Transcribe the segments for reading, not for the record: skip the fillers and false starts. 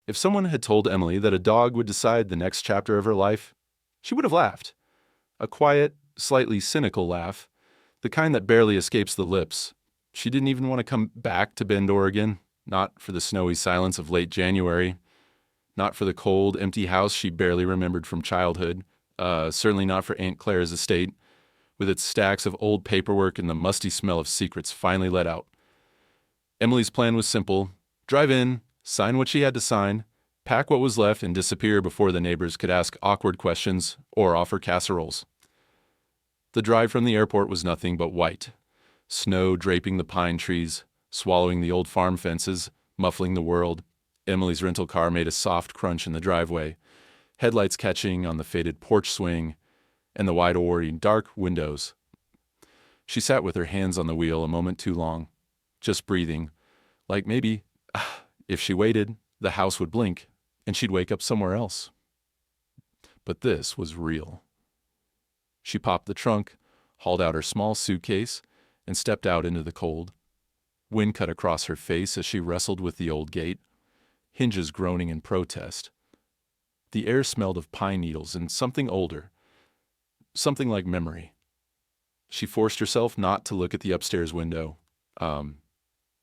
If someone had told Emily that a dog would decide the next chapter of her life, she would have laughed. A quiet, slightly cynical laugh, the kind that barely escapes the lips. She didn't even want to come back to Bend, Oregon, not for the snowy silence of late January, not for the cold, empty house she barely remembered from childhood, certainly not for Aunt Clara's estate, with its stacks of old paperwork and the musty smell of secrets finally let out. Emily's plan was simple: drive in, sign what she had to sign, pack what was left, and disappear before the neighbors could ask awkward questions or offer casseroles. The drive from the airport was nothing but white. Snow draping the pine trees, swallowing the old farm fences, muffling the world. Emily's rental car made a soft crunch in the driveway, headlights catching on the faded porch swing and the wide-oried dark windows. She sat with her hands on the wheel a moment too long, just breathing, like maybe, if she waited, the house would blink and she'd wake up somewhere else. But this was real. She popped the trunk, hauled out her small suitcase, and stepped out into the cold. Wind cut across her face as she wrestled with the old gate, hinges groaning in protest. The air smelled of pine needles and something older, something like memory. She forced herself not to look at the upstairs window.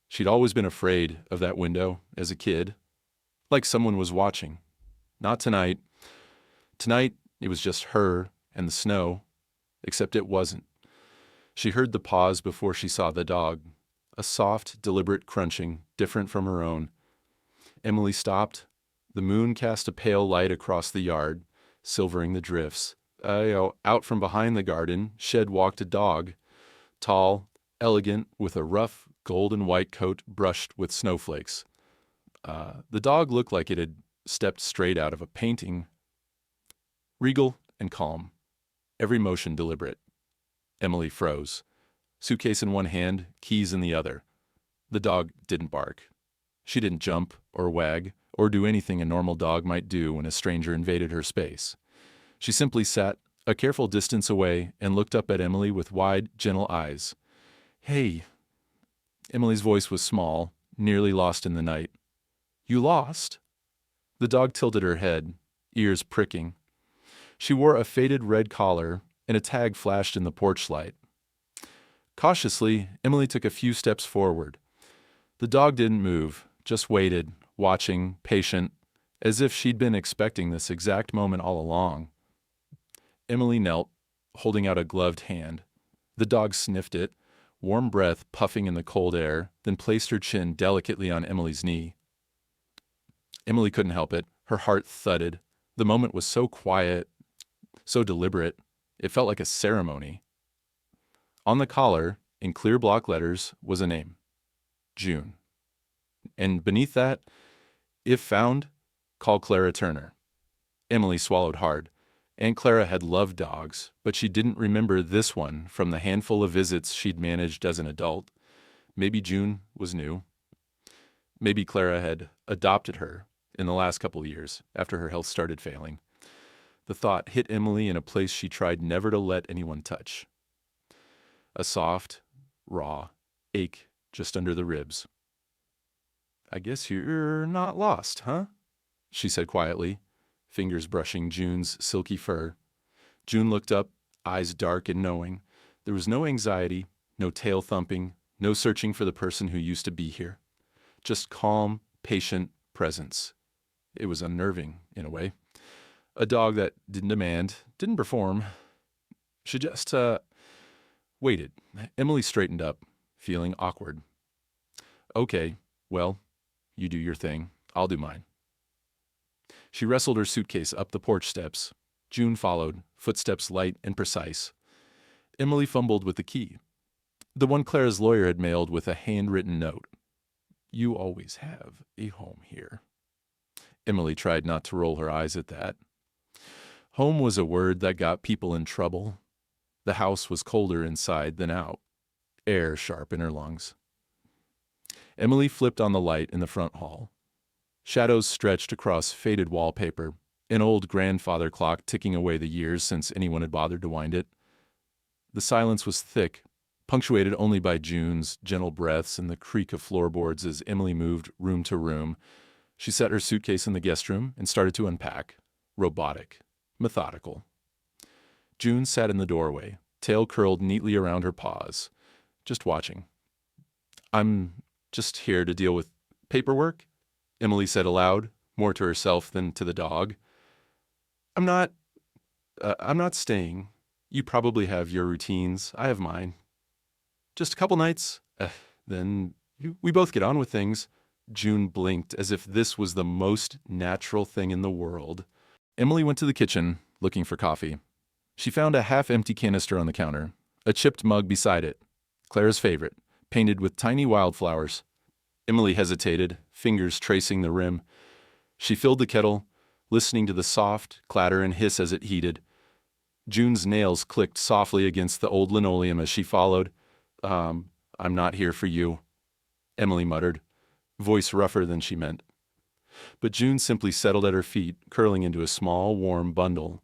She'd always been afraid of that window as a kid, like someone was watching. Not tonight. Tonight, it was just her and the snow, except it wasn't. She heard the pause before she saw the dog, a soft, deliberate crunching, different from her own. Emily stopped. The moon cast a pale light across the yard, silvering the drifts. Out from behind the garden, shed walked a dog, tall, elegant, with a rough gold and white coat brushed with snowflakes. The dog looked like it had stepped straight out of a painting. Regal and calm, every motion deliberate. Emily froze, suitcase in one hand, keys in the other. The dog didn't bark. She didn't jump or wag or do anything a normal dog might do when a stranger invaded her space. She simply sat a careful distance away and looked up at Emily with wide, gentle eyes. "Hey." Emily's voice was small, nearly lost in the night. "You lost?" The dog tilted her head, ears pricking. She wore a faded red collar, and a tag flashed in the porch light. Cautiously, Emily took a few steps forward. The dog didn't move, just waited, watching, patient, as if she'd been expecting this exact moment all along. Emily knelt, holding out a gloved hand. The dog sniffed it, warm breath puffing in the cold air, then placed her chin delicately on Emily's knee. Emily couldn't help it. Her heart thudded. The moment was so quiet, so deliberate. It felt like a ceremony. On the collar, in clear block letters, was a name: June. And beneath that, if found, call Clara Turner. Emily swallowed hard. Aunt Clara had loved dogs, but she didn't remember this one from the handful of visits she'd managed as an adult. Maybe June was new. Maybe Clara had adopted her in the last couple of years after her health started failing. The thought hit Emily in a place she tried never to let anyone touch. A soft, raw ache just under the ribs. "I guess you're not lost, huh?" she said quietly, fingers brushing June's silky fur. June looked up, eyes dark and knowing. There was no anxiety, no tail thumping, no searching for the person who used to be here. Just calm, patient presence. It was unnerving, in a way. A dog that didn't demand, didn't perform. She just, waited. Emily straightened up, feeling awkward. "Okay, well, you do your thing. I'll do mine." She wrestled her suitcase up the porch steps. June followed, footsteps light and precise. Emily fumbled with the key. The one Clara's lawyer had mailed with a handwritten note. "You always have a home here." Emily tried not to roll her eyes at that. Home was a word that got people in trouble. The house was colder inside than out, air sharp in her lungs. Emily flipped on the light in the front hall. Shadows stretched across faded wallpaper, an old grandfather clock ticking away the years since anyone had bothered to wind it. The silence was thick, punctuated only by June's gentle breaths and the creak of floorboards as Emily moved room to room, She set her suitcase in the guest room and started to unpack. Robotic. Methodical. June sat in the doorway, tail curled neatly around her paws, just watching. "I'm just here to deal with paperwork," Emily said aloud, more to herself than to the dog. I'm not staying. You probably have your routines. I have mine. Just a couple nights. Then we both get on with things." June blinked as if this was the most natural thing in the world. Emily went to the kitchen, looking for coffee. She found a half-empty canister on the counter, a chipped mug beside it, Clara's favorite, painted with tiny wildflowers. Emily hesitated, fingers tracing the rim. She filled the kettle, listening to the soft clatter and hiss as it heated. June's nails clicked softly against the old linoleum as she followed. I'm not here for you," Emily muttered, voice rougher than she meant. But June simply settled at her feet, curling into a small, warm bundle.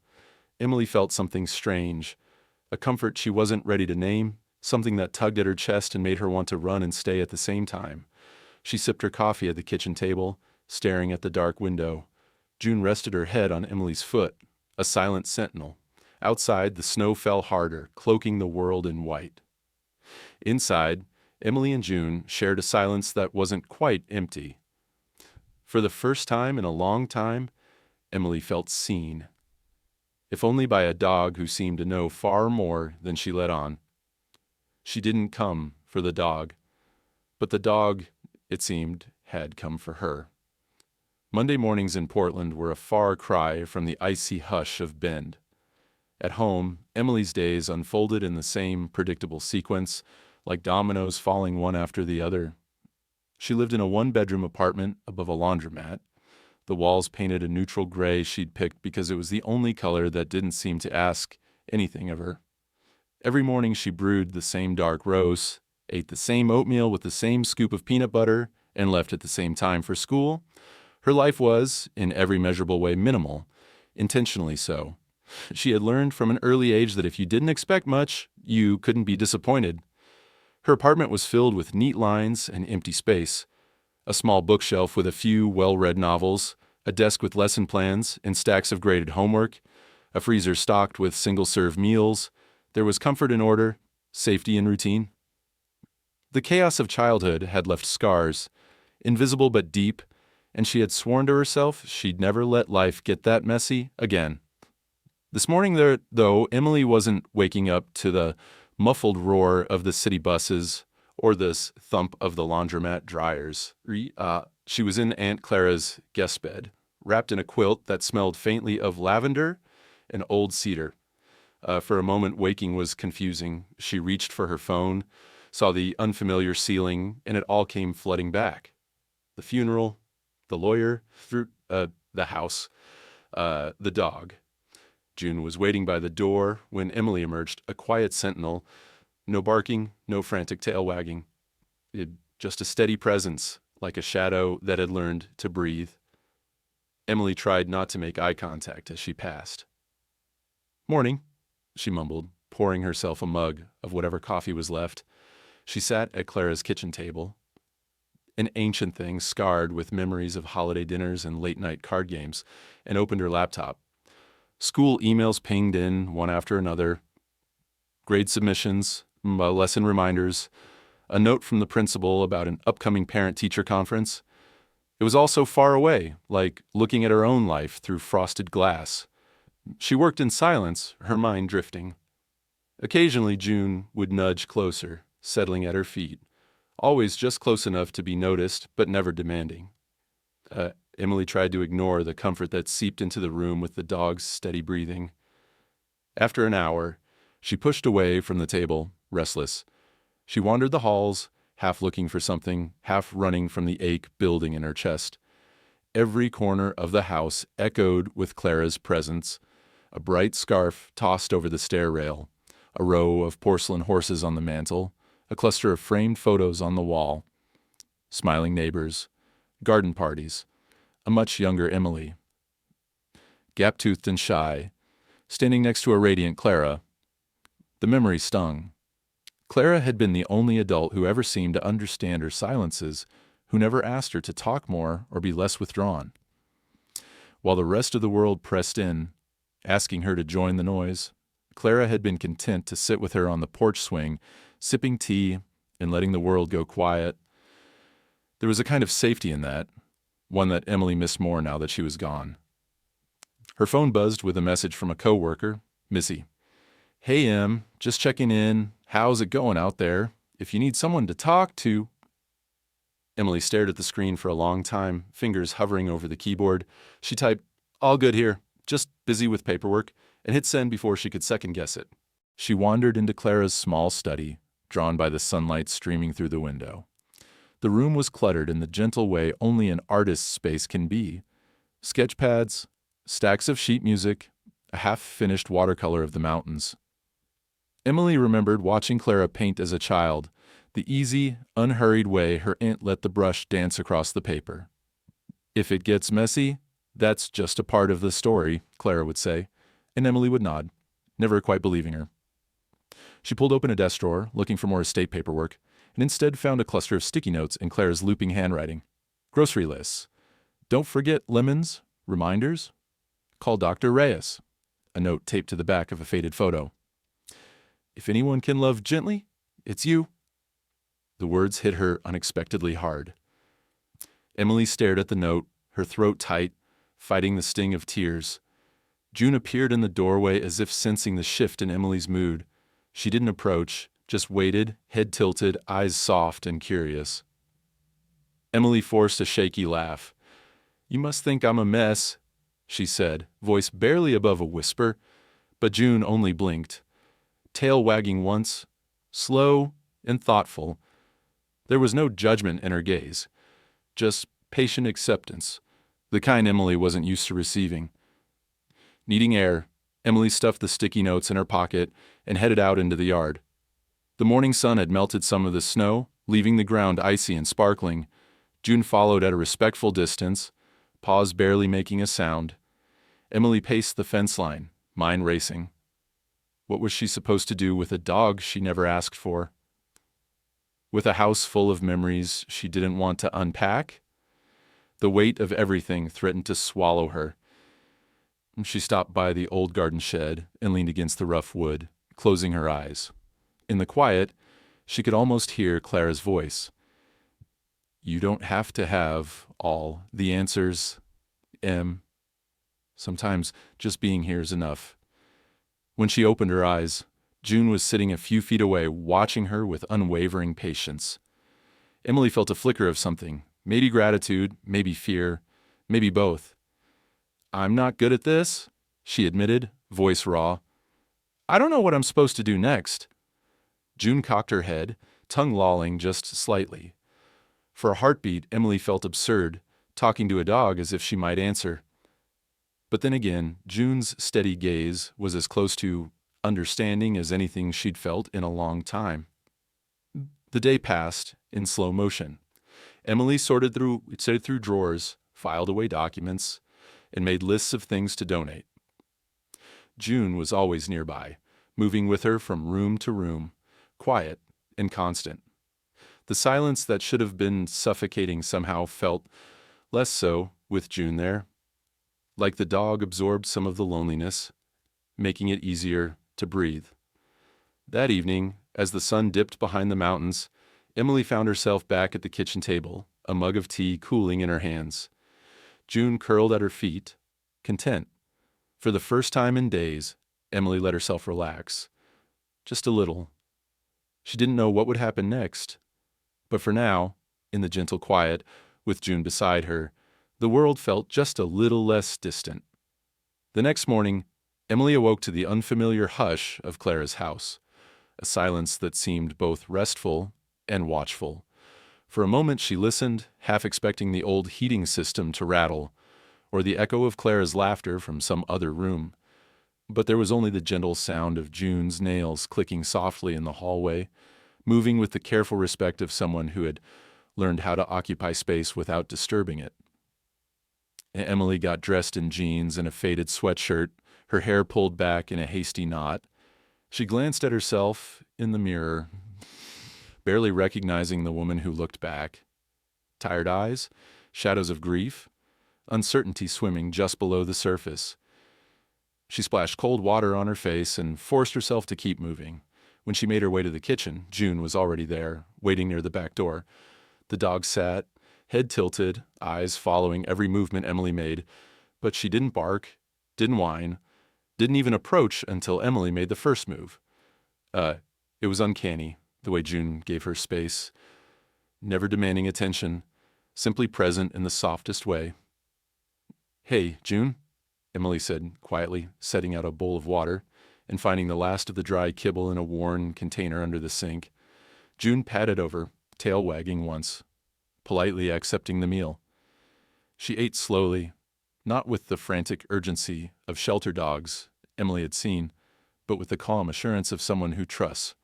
Emily felt something strange, a comfort she wasn't ready to name, something that tugged at her chest and made her want to run and stay at the same time. She sipped her coffee at the kitchen table, staring at the dark window. June rested her head on Emily's foot, a silent sentinel. Outside, the snow fell harder, cloaking the world in white. Inside, Emily and June shared a silence that wasn't quite empty. For the first time in a long time, Emily felt seen. If only by a dog who seemed to know far more than she let on. She didn't come for the dog, but the dog, it seemed, had come for her. Monday mornings in Portland were a far cry from the icy hush of Bend. At home, Emily's days unfolded in the same predictable sequence, like dominoes falling one after the other. She lived in a one-bedroom apartment above a laundromat. The walls painted a neutral gray she'd picked because it was the only color that didn't seem to ask anything of her. Every morning she brewed the same dark roast, ate the same oatmeal with the same scoop of peanut butter, and left at the same time for school. Her life was, in every measurable way, minimal, intentionally so. She had learned from an early age that if you didn't expect much, you couldn't be disappointed. Her apartment was filled with neat lines and empty space. A small bookshelf with a few well-read novels, a desk with lesson plans and stacks of graded homework, a freezer stocked with single-serve meals. There was comfort and order, safety and routine. The chaos of childhood had left scars, invisible but deep, and she had sworn to herself she'd never let life get that messy again. This morning, though, Emily wasn't waking up to the muffled roar of the city buses or the thump of the laundromat dryers. She was in Aunt Clara's guest bed, wrapped in a quilt that smelled faintly of lavender and old cedar. For a moment, waking was confusing. She reached for her phone, saw the unfamiliar ceiling, and it all came flooding back. The funeral, the lawyer, the house, the dog. June was waiting by the door when Emily emerged, a quiet sentinel. No barking, no frantic tail wagging. Just a steady presence, like a shadow that had learned to breathe. Emily tried not to make eye contact as she passed. "Morning," she mumbled, pouring herself a mug of whatever coffee was left. She sat at Clara's kitchen table, an ancient thing scarred with memories of holiday dinners and late-night card games, and opened her laptop. School emails pinged in one after another. Grade submissions, lesson reminders, a note from the principal about an upcoming parent-teacher conference. It was all so far away, like looking at her own life through frosted glass. She worked in silence, her mind drifting. Occasionally, June would nudge closer, settling at her feet, always just close enough to be noticed, but never demanding. Emily tried to ignore the comfort that seeped into the room with the dog's steady breathing. After an hour, she pushed away from the table, restless. She wandered the halls, half looking for something, half running from the ache building in her chest. Every corner of the house echoed with Clara's presence. A bright scarf tossed over the stair rail, a row of porcelain horses on the mantel, a cluster of framed photos on the wall. Smiling neighbors, garden parties, a much younger Emily. Gap-toothed and shy, standing next to a radiant Clara. The memory stung. Clara had been the only adult who ever seemed to understand her silences, who never asked her to talk more or be less withdrawn. While the rest of the world pressed in, asking her to join the noise, Clara had been content to sit with her on the porch swing, sipping tea and letting the world go quiet. There was a kind of safety in that, one that Emily missed more now that she was gone. Her phone buzzed with a message from a coworker, Missy. "Hey, Em, just checking in. How's it going out there? If you need someone to talk to..." Emily stared at the screen for a long time, fingers hovering over the keyboard. She typed, "All good here, just busy with paperwork," and hit send before she could second-guess it. She wandered into Clara's small study, drawn by the sunlight streaming through the window. The room was cluttered in the gentle way only an artist's space can be. Sketch pads, stacks of sheet music, a half-finished watercolor of the mountains. Emily remembered watching Clara paint as a child, the easy, unhurried way her aunt let the brush dance across the paper. "If it gets messy, that's just a part of the story," Clara would say, and Emily would nod, never quite believing her. She pulled open a desk drawer, looking for more estate paperwork, and instead found a cluster of sticky notes in Clara's looping handwriting. Grocery lists. "Don't forget lemons. Reminders. Call Dr. Reyes." A note taped to the back of a faded photo. "If anyone can love gently, it's you." The words hit her unexpectedly hard. Emily stared at the note, her throat tight, fighting the sting of tears. June appeared in the doorway as if sensing the shift in Emily's mood. She didn't approach, just waited, head tilted, eyes soft and curious. Emily forced a shaky laugh. "You must think I'm a mess," she said, voice barely above a whisper, but June only blinked, tail wagging once, slow and thoughtful. There was no judgment in her gaze, just patient acceptance, the kind Emily wasn't used to receiving. Needing air, Emily stuffed the sticky notes in her pocket and headed out into the yard. The morning sun had melted some of the snow, leaving the ground icy and sparkling. June followed at a respectful distance, paws barely making a sound. Emily paced the fence line, mind racing. What was she supposed to do with a dog she never asked for? With a house full of memories she didn't want to unpack? The weight of everything threatened to swallow her. She stopped by the old garden shed and leaned against the rough wood, closing her eyes. In the quiet, she could almost hear Clara's voice. "You don't have to have all the answers, Em. Sometimes just being here is enough." When she opened her eyes, June was sitting a few feet away, watching her with unwavering patience. Emily felt a flicker of something, maybe gratitude, maybe fear, maybe both. "I'm not good at this," she admitted, voice raw. "I don't know what I'm supposed to do next." June cocked her head, tongue lolling just slightly. For a heartbeat, Emily felt absurd, talking to a dog as if she might answer. But then again, June's steady gaze was as close to understanding as anything she'd felt in a long time. The day passed in slow motion. Emily sorted through drawers, filed away documents, and made lists of things to donate. June was always nearby, moving with her from room to room, quiet and constant. The silence that should have been suffocating somehow felt less so with June there. Like the dog absorbed some of the loneliness, making it easier to breathe. That evening, as the sun dipped behind the mountains, Emily found herself back at the kitchen table, a mug of tea cooling in her hands. June curled at her feet, content. For the first time in days, Emily let herself relax. Just a little. She didn't know what would happen next. But for now, in the gentle quiet, with June beside her, the world felt just a little less distant. The next morning, Emily awoke to the unfamiliar hush of Clara's house, a silence that seemed both restful and watchful. For a moment she listened, half expecting the old heating system to rattle, or the echo of Clara's laughter from some other room. But there was only the gentle sound of June's nails clicking softly in the hallway, moving with the careful respect of someone who had learned how to occupy space without disturbing it. Emily got dressed in jeans and a faded sweatshirt, her hair pulled back in a hasty knot. She glanced at herself in the mirror, barely recognizing the woman who looked back. tired eyes, shadows of grief, uncertainty swimming just below the surface. She splashed cold water on her face and forced herself to keep moving. When she made her way to the kitchen, June was already there, waiting near the back door. The dog sat, head tilted, eyes following every movement Emily made, but she didn't bark, didn't whine, didn't even approach until Emily made the first move. It was uncanny, the way June gave her space, never demanding attention, simply present in the softest way. "Hey, June," Emily said quietly, setting out a bowl of water and finding the last of the dry kibble in a worn container under the sink. June patted over, tail wagging once, politely accepting the meal. She ate slowly, not with the frantic urgency of shelter dogs Emily had seen, but with the calm assurance of someone who trusts.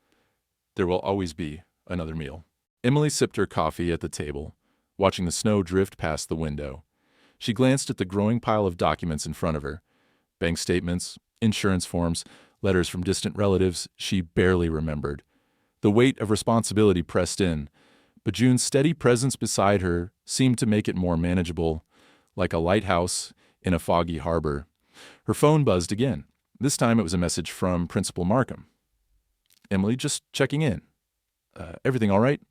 There will always be another meal. Emily sipped her coffee at the table, watching the snow drift past the window. She glanced at the growing pile of documents in front of her. Bank statements, insurance forms, letters from distant relatives she barely remembered. The weight of responsibility pressed in, but June's steady presence beside her seemed to make it more manageable, like a lighthouse in a foggy harbor. Her phone buzzed again. This time it was a message from Principal Markham. "Emily, just checking in. Everything all right?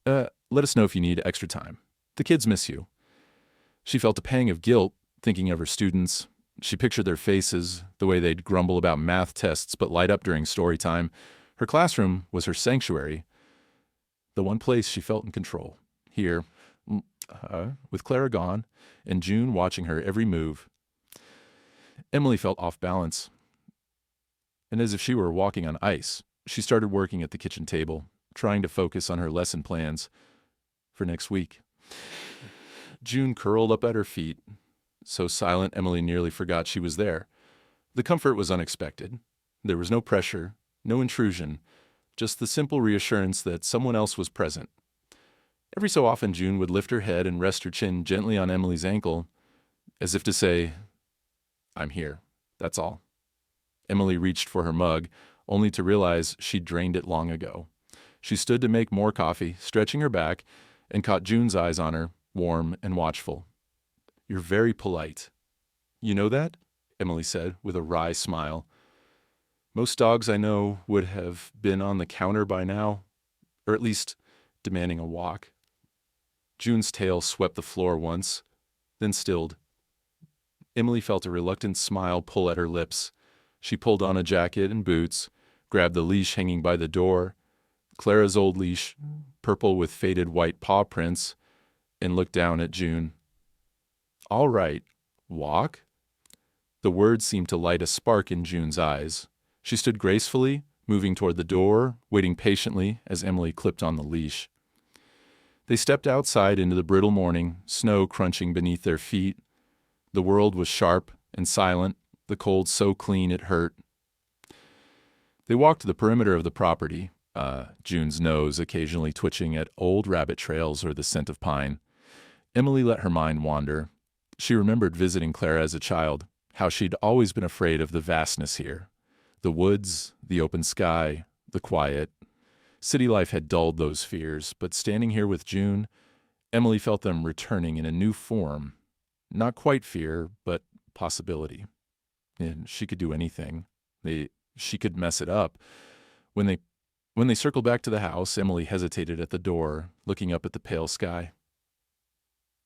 Let us know if you need extra time. The kids miss you." She felt a pang of guilt thinking of her students. She pictured their faces, the way they'd grumble about math tests but light up during story time. Her classroom was her sanctuary, the one place she felt in control. Here, with Clara gone and June watching her every move, Emily felt off balance. And as if she were walking on ice, she started working at the kitchen table, trying to focus on her lesson plans for next week. June curled up at her feet, so silent Emily nearly forgot she was there. The comfort was unexpected. There was no pressure, no intrusion, just the simple reassurance that someone else was present. Every so often June would lift her head and rest her chin gently on Emily's ankle, as if to say, "I'm here, that's all." Emily reached for her mug, only to realize she'd drained it long ago. She stood to make more coffee, stretching her back, and caught June's eyes on her, warm and watchful. "You're very polite. You know that?" Emily said, with a wry smile. "Most dogs I know would have been on the counter by now, or at least demanding a walk." June's tail swept the floor once, then stilled. Emily felt a reluctant smile pull at her lips. She pulled on a jacket and boots, grabbed the leash hanging by the door, Clara's old leash, purple with faded white paw prints, and looked down at June. "All right, walk?" The words seemed to light a spark in June's eyes. She stood gracefully, moving toward the door, waiting patiently as Emily clipped on the leash. They stepped outside into the brittle morning, snow crunching beneath their feet. The world was sharp and silent, the cold so clean it hurt. They walked the perimeter of the property, June's nose occasionally twitching at old rabbit trails or the scent of pine. Emily let her mind wander. She remembered visiting Clara as a child, how she'd always been afraid of the vastness here. The woods, the open sky, the quiet. City life had dulled those fears, but standing here with June, Emily felt them returning in a new form. Not quite fear, but possibility. And she could do anything. She could mess it up. When they circled back to the house, Emily hesitated at the door, looking up at the pale sky.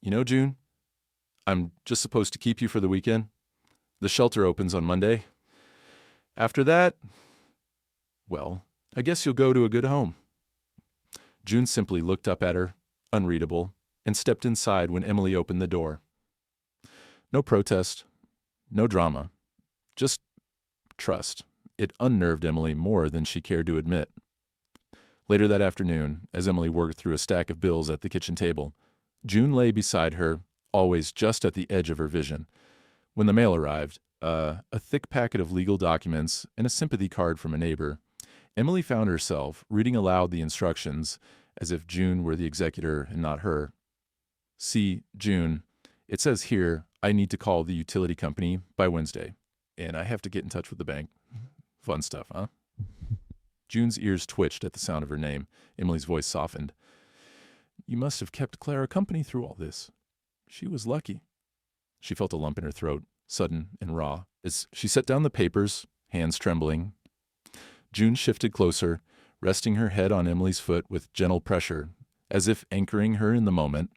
"You know, June, I'm just supposed to keep you for the weekend. The shelter opens on Monday. After that, well, I guess you'll go to a good home." June simply looked up at her, unreadable, and stepped inside when Emily opened the door. No protest, no drama, just trust. It unnerved Emily more than she cared to admit. Later that afternoon, as Emily worked through a stack of bills at the kitchen table, June lay beside her, always just at the edge of her vision. When the mail arrived, a thick packet of legal documents and a sympathy card from a neighbor, Emily found herself reading aloud the instructions as if June were the executor and not her. "See, June, it says here I need to call the utility company by Wednesday, and I have to get in touch with the bank." Fun stuff, huh? June's ears twitched at the sound of her name. Emily's voice softened. You must have kept Clara company through all this. She was lucky. She felt a lump in her throat, sudden and raw, as she set down the papers, hands trembling. June shifted closer, resting her head on Emily's foot with gentle pressure, as if anchoring her in the moment.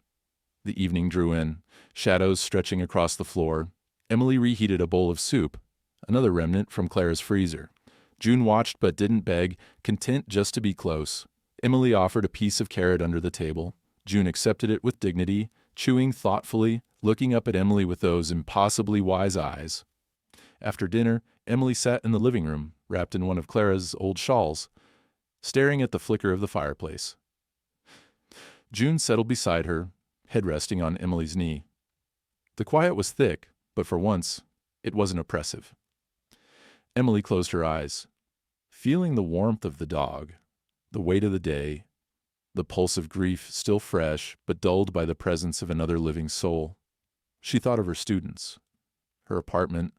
The evening drew in, shadows stretching across the floor. Emily reheated a bowl of soup, another remnant from Clara's freezer. June watched but didn't beg, content just to be close. Emily offered a piece of carrot under the table. June accepted it with dignity, chewing thoughtfully, looking up at Emily with those impossibly wise eyes. After dinner, Emily sat in the living room, wrapped in one of Clara's old shawls, staring at the flicker of the fireplace. June settled beside her, head resting on Emily's knee. The quiet was thick, but for once, it wasn't oppressive. Emily closed her eyes, feeling the warmth of the dog, the weight of the day, the pulse of grief still fresh but dulled by the presence of another living soul. She thought of her students, her apartment,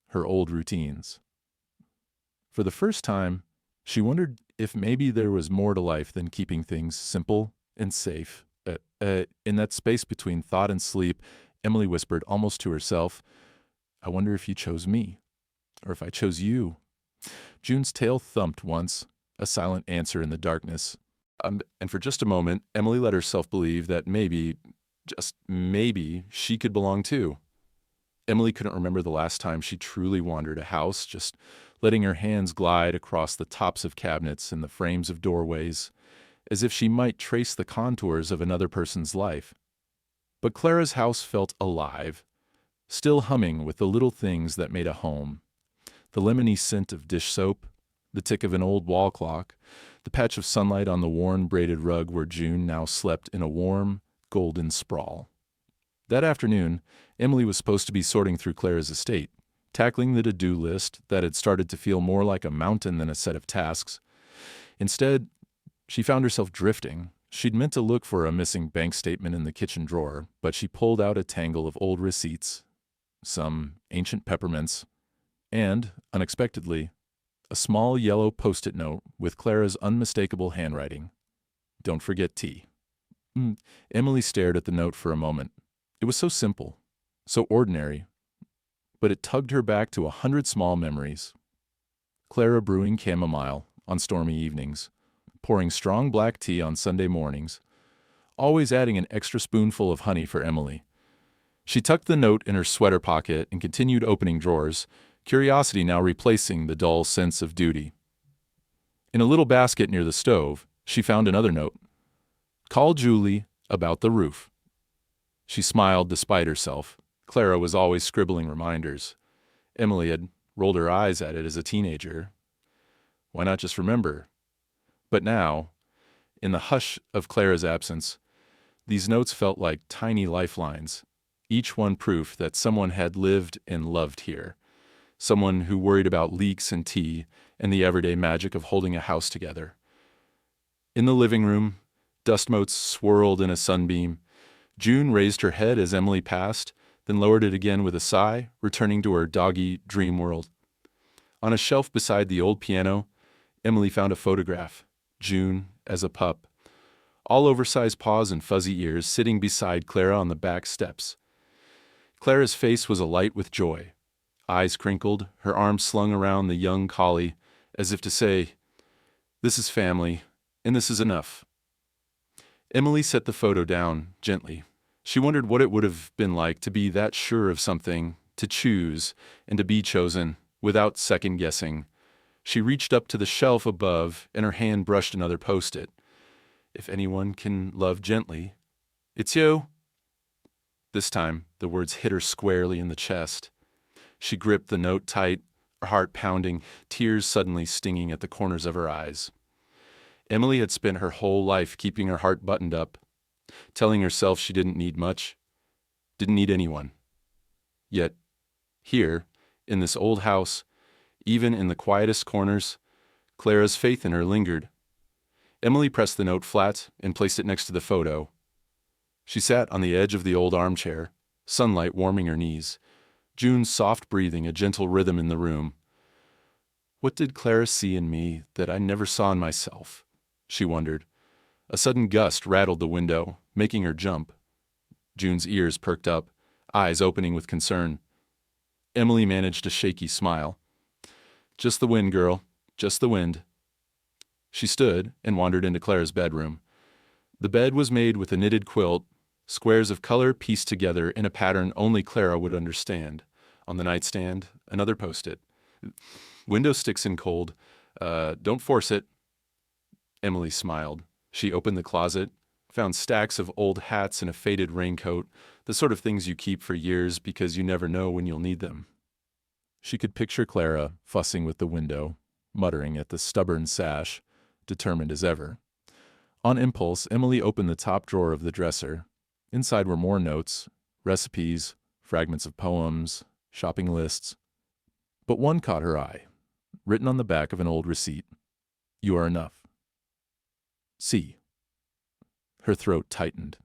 her old routines. For the first time, she wondered if maybe there was more to life than keeping things simple and safe. In that space between thought and sleep, Emily whispered almost to herself, "I wonder if you chose me, or if I chose you." June's tail thumped once, a silent answer in the darkness. And for just a moment, Emily let herself believe that maybe, just maybe, she could belong too. Emily couldn't remember the last time she truly wandered a house, just letting her hands glide across the tops of cabinets and the frames of doorways, as if she might trace the contours of another person's life. But Clara's house felt alive, still humming with the little things that made a home. The lemony scent of dish soap, the tick of an old wall clock, the patch of sunlight on the worn braided rug where June now slept in a warm, golden sprawl. That afternoon, Emily was supposed to be sorting through Clara's estate, tackling the to-do list that had started to feel more like a mountain than a set of tasks. Instead, she found herself drifting. She'd meant to look for a missing bank statement in the kitchen drawer, but she pulled out a tangle of old receipts, some ancient peppermints, and, unexpectedly, a small yellow Post-it note with Clara's unmistakable handwriting. "Don't forget tea." Emily stared at the note for a moment. It was so simple, so ordinary, but it tugged her back to 100 small memories. Clara brewing chamomile on stormy evenings, pouring strong black tea on Sunday mornings, always adding an extra spoonful of honey for Emily. She tucked the note in her sweater pocket and continued opening drawers, curiosity now replacing the dull sense of duty. In a little basket near the stove, she found another note. "Call Julie about the roof." She smiled despite herself. Clara was always scribbling reminders. Emily had rolled her eyes at it as a teenager. Why not just remember? But now, in the hush of Clara's absence, these notes felt like tiny lifelines, each one proof that someone had lived and loved here. Someone who worried about leaks and tea and the everyday magic of holding a house together. In the living room, dust motes swirled in a sunbeam. June raised her head as Emily passed, then lowered it again with a sigh, returning to her doggy dream world. On a shelf beside the old piano, Emily found a photograph, June as a pup, all oversized paws and fuzzy ears, sitting beside Clara on the back steps. Clara's face was alight with joy. Eyes crinkled, her arms slung around the young collie, as if to say, "This is family, and this is enough." Emily set the photo down, gently. She wondered what it would have been like to be that sure of something, to choose, and to be chosen, without second-guessing. She reached up to the shelf above, and her hand brushed another Post-it. "If anyone can love gently, it's you." This time, the words hit her squarely in the chest. She gripped the note tight, her heart pounding, tears suddenly stinging at the corners of her eyes. Emily had spent her whole life keeping her heart buttoned up, telling herself she didn't need much, didn't need anyone. Yet, here, in this old house, even in the quietest corners, Clara's faith in her lingered. Emily pressed the note flat and placed it next to the photo. She sat on the edge of the old armchair, sunlight warming her knees, June's soft breathing a gentle rhythm in the room. What did Clara see in me that I never saw in myself? She wondered. A sudden gust rattled the window, making her jump. June's ears perked up, eyes opening with concern. Emily managed a shaky smile. "Just the wind, girl. Just the wind." She stood and wandered into Clara's bedroom. The bed was made with a knitted quilt, squares of color pieced together in a pattern only Clara would understand. On the nightstand, another post-it. "Window sticks in cold. Don't force it." Emily smiled. She opened the closet, found stacks of old hats and a faded raincoat, the sort of things you keep for years because you never know when you'll need them. She could picture Clara fussing with the window, muttering at the stubborn sash, determined as ever. On impulse, Emily opened the top drawer of the dresser. Inside were more notes, recipes, fragments of poems, shopping lists. But one caught her eye, written on the back of an old receipt. "You are enough. See." Her throat tightened.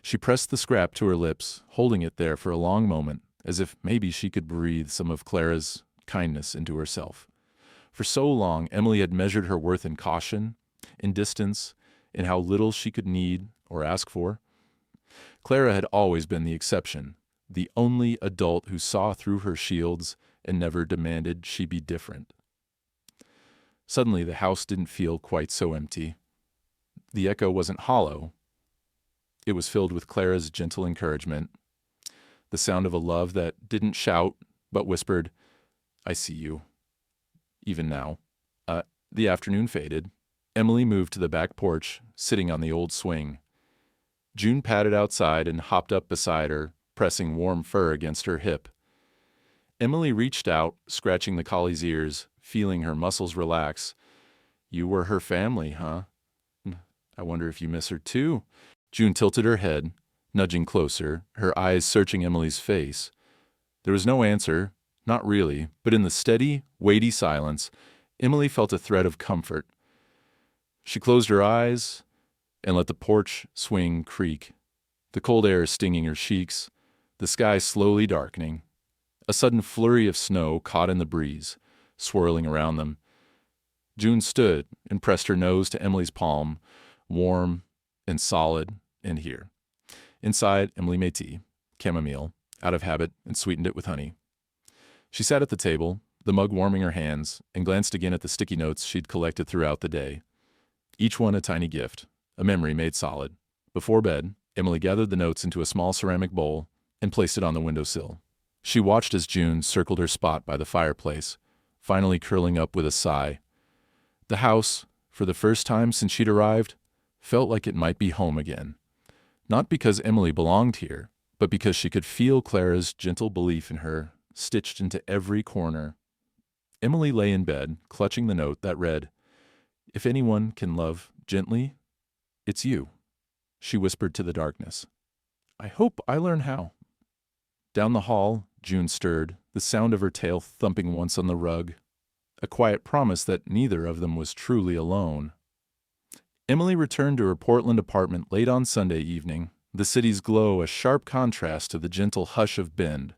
She pressed the scrap to her lips, holding it there for a long moment, as if maybe she could breathe some of Clara's kindness into herself. For so long, Emily had measured her worth in caution, in distance, in how little she could need or ask for. Clara had always been the exception, the only adult who saw through her shields and never demanded she be different. Suddenly, the house didn't feel quite so empty. The echo wasn't hollow. It was filled with Clara's gentle encouragement, the sound of a love that didn't shout, but whispered, "I see you." Even now. The afternoon faded. Emily moved to the back porch, sitting on the old swing. June padded outside and hopped up beside her, pressing warm fur against her hip. Emily reached out, scratching the collie's ears, feeling her muscles relax. "You were her family, huh? I wonder if you miss her too." June tilted her head, nudging closer, her eyes searching Emily's face. There was no answer, not really, but in the steady, weighty silence, Emily felt a thread of comfort. She closed her eyes and let the porch swing creak, the cold air stinging her cheeks, the sky slowly darkening. A sudden flurry of snow caught in the breeze, swirling around them. June stood and pressed her nose to Emily's palm, warm and solid and here. Inside, Emily made tea, chamomile, out of habit, and sweetened it with honey. She sat at the table, the mug warming her hands, and glanced again at the sticky notes she'd collected throughout the day. Each one a tiny gift, a memory made solid. Before bed, Emily gathered the notes into a small ceramic bowl and placed it on the windowsill. She watched as June circled her spot by the fireplace, finally curling up with a sigh. The house, for the first time since she'd arrived, felt like it might be home again. Not because Emily belonged here, but because she could feel Clara's gentle belief in her, stitched into every corner. Emily lay in bed, clutching the note that read, "If anyone can love gently, it's you," she whispered to the darkness. "I hope I learn how." Down the hall, June stirred, the sound of her tail thumping once on the rug, a quiet promise that neither of them was truly alone. Emily returned to her Portland apartment late on Sunday evening, the city's glow a sharp contrast to the gentle hush of Bend.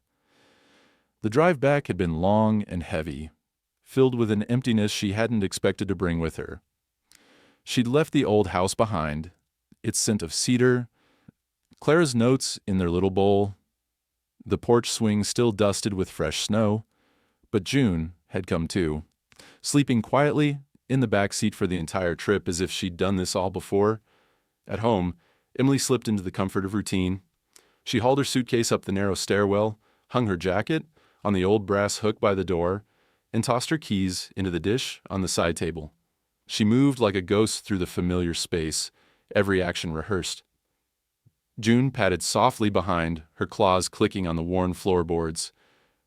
The drive back had been long and heavy, filled with an emptiness she hadn't expected to bring with her. She'd left the old house behind, its scent of cedar, Clara's notes in their little bowl, the porch swing still dusted with fresh snow, but June had come too, sleeping quietly in the back seat for the entire trip as if she'd done this all before. At home, Emily slipped into the comfort of routine. She hauled her suitcase up the narrow stairwell, hung her jacket on the old brass hook by the door, and tossed her keys into the dish on the side table. She moved like a ghost through the familiar space, every action rehearsed. June padded softly behind, her claws clicking on the worn floorboards.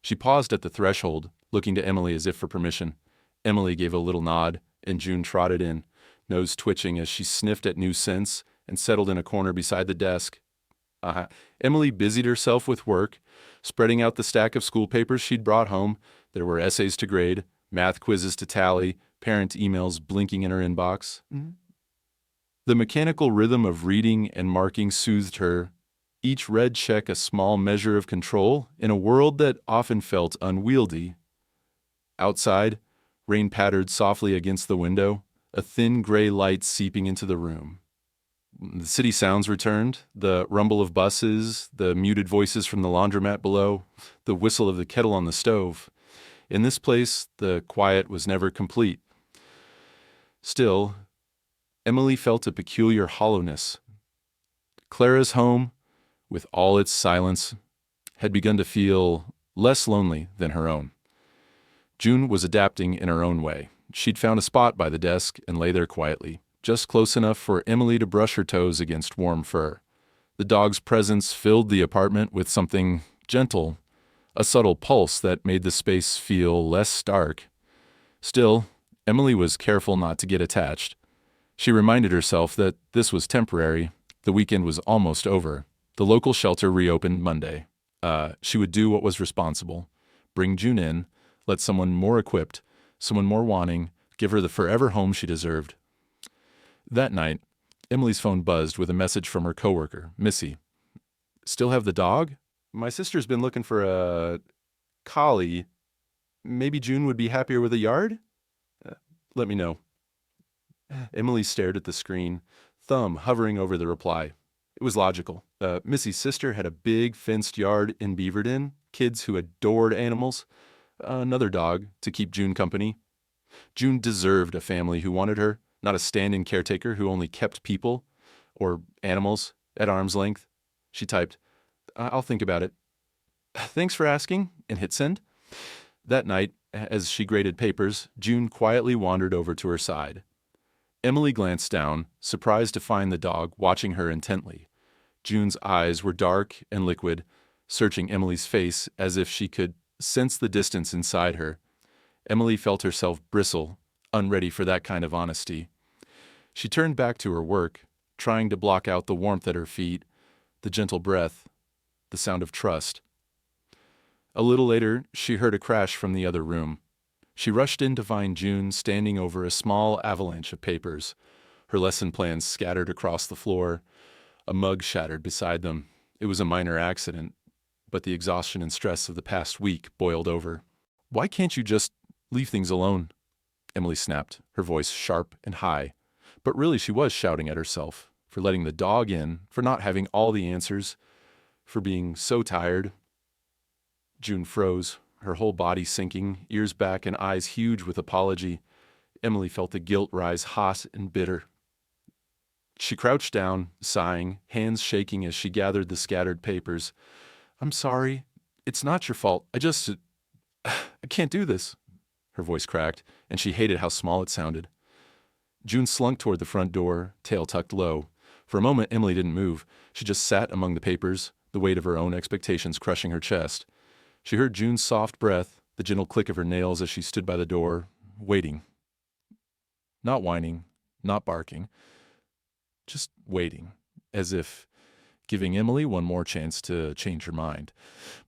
She paused at the threshold, looking to Emily as if for permission. Emily gave a little nod, and June trotted in, nose twitching as she sniffed at new scents and settled in a corner beside the desk. Emily busied herself with work, spreading out the stack of school papers she'd brought home. There were essays to grade, math quizzes to tally, parent emails blinking in her inbox. The mechanical rhythm of reading and marking soothed her, each red check a small measure of control in a world that often felt unwieldy. Outside, rain pattered softly against the window, a thin gray light seeping into the room. The city sounds returned, the rumble of buses, the muted voices from the laundromat below, the whistle of the kettle on the stove. In this place, the quiet was never complete. Still, Emily felt a peculiar hollowness. Clara's home, with all its silence, had begun to feel less lonely than her own. June was adapting in her own way. She'd found a spot by the desk and lay there quietly, just close enough for Emily to brush her toes against warm fur. The dog's presence filled the apartment with something gentle, a subtle pulse that made the space feel less stark. Still, Emily was careful not to get attached. She reminded herself that this was temporary. The weekend was almost over. The local shelter reopened Monday. She would do what was responsible. Bring June in, let someone more equipped, someone more wanting, give her the forever home she deserved. That night, Emily's phone buzzed with a message from her coworker, Missy. Still have the dog? My sister's been looking for a collie. Maybe June would be happier with a yard? Let me know. Emily stared at the screen, thumb hovering over the reply. It was logical. Missy's sister had a big fenced yard in Beaverton, kids who adored animals, another dog to keep June company. June deserved a family who wanted her, not a stand-in caretaker who only kept people, or animals, at arm's length. She typed, I'll think about it. Thanks for asking, and hit send. That night, as she graded papers, June quietly wandered over to her side. Emily glanced down, surprised to find the dog watching her intently. June's eyes were dark and liquid, searching Emily's face as if she could sense the distance inside her. Emily felt herself bristle, unready for that kind of honesty. She turned back to her work, trying to block out the warmth at her feet, the gentle breath, the sound of trust. A little later, she heard a crash from the other room. She rushed in to find June standing over a small avalanche of papers, her lesson plans scattered across the floor, a mug shattered beside them. It was a minor accident, but the exhaustion and stress of the past week boiled over. Why can't you just leave things alone? Emily snapped, her voice sharp and high. But really she was shouting at herself, for letting the dog in, for not having all the answers, for being so tired. June froze, her whole body sinking, ears back and eyes huge with apology. Emily felt the guilt rise hot and bitter. She crouched down, sighing, hands shaking as she gathered the scattered papers. I'm sorry. It's not your fault. I can't do this. Her voice cracked, and she hated how small it sounded. June slunk toward the front door, tail tucked low. For a moment, Emily didn't move. She just sat among the papers, the weight of her own expectations crushing her chest. She heard June's soft breath, the gentle click of her nails as she stood by the door, waiting. Not whining, not barking, just waiting, as if giving Emily one more chance to change her mind.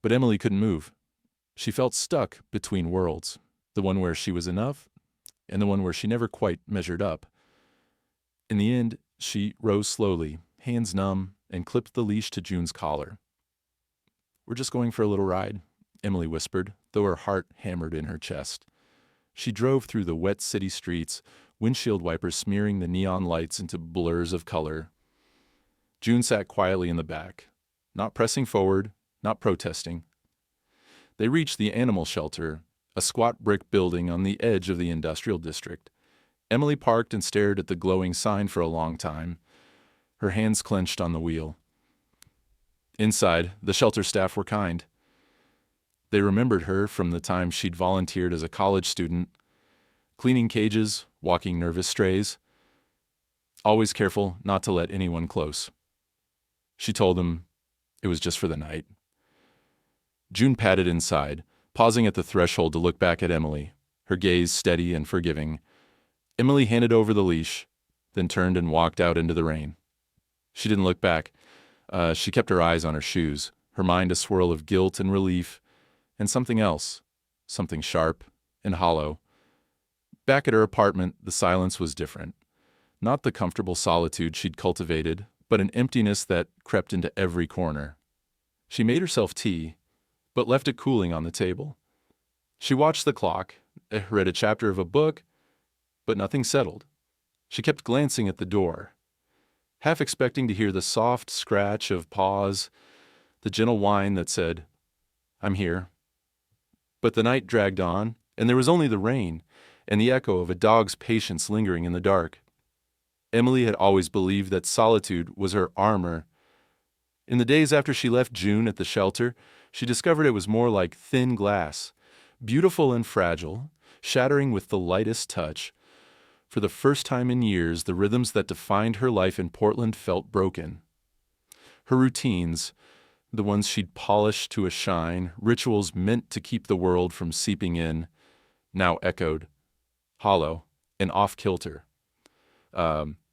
But Emily couldn't move. She felt stuck between worlds, the one where she was enough and the one where she never quite measured up. In the end, she rose slowly, hands numb, and clipped the leash to June's collar. We're just going for a little ride, Emily whispered, though her heart hammered in her chest. She drove through the wet city streets, windshield wipers smearing the neon lights into blurs of color. June sat quietly in the back, not pressing forward, not protesting. They reached the animal shelter, a squat brick building on the edge of the industrial district. Emily parked and stared at the glowing sign for a long time, her hands clenched on the wheel. Inside, the shelter staff were kind. They remembered her from the time she'd volunteered as a college student, cleaning cages, walking nervous strays, always careful not to let anyone close. She told them it was just for the night. June padded inside, pausing at the threshold to look back at Emily, her gaze steady and forgiving. Emily handed over the leash, then turned and walked out into the rain. She didn't look back. She kept her eyes on her shoes, her mind a swirl of guilt and relief, and something else, something sharp and hollow. Back at her apartment, the silence was different. Not the comfortable solitude she'd cultivated, but an emptiness that crept into every corner. She made herself tea, but left it cooling on the table. She watched the clock, read a chapter of a book, but nothing settled. She kept glancing at the door. half expecting to hear the soft scratch of paws, the gentle whine that said, "I'm here." But the night dragged on, and there was only the rain and the echo of a dog's patience lingering in the dark. Emily had always believed that solitude was her armor. In the days after she left June at the shelter, she discovered it was more like thin glass, beautiful and fragile, shattering with the lightest touch. For the first time in years, the rhythms that defined her life in Portland felt broken. Her routines, the ones she'd polished to a shine, rituals meant to keep the world from seeping in, now echoed, hollow, and off-kilter.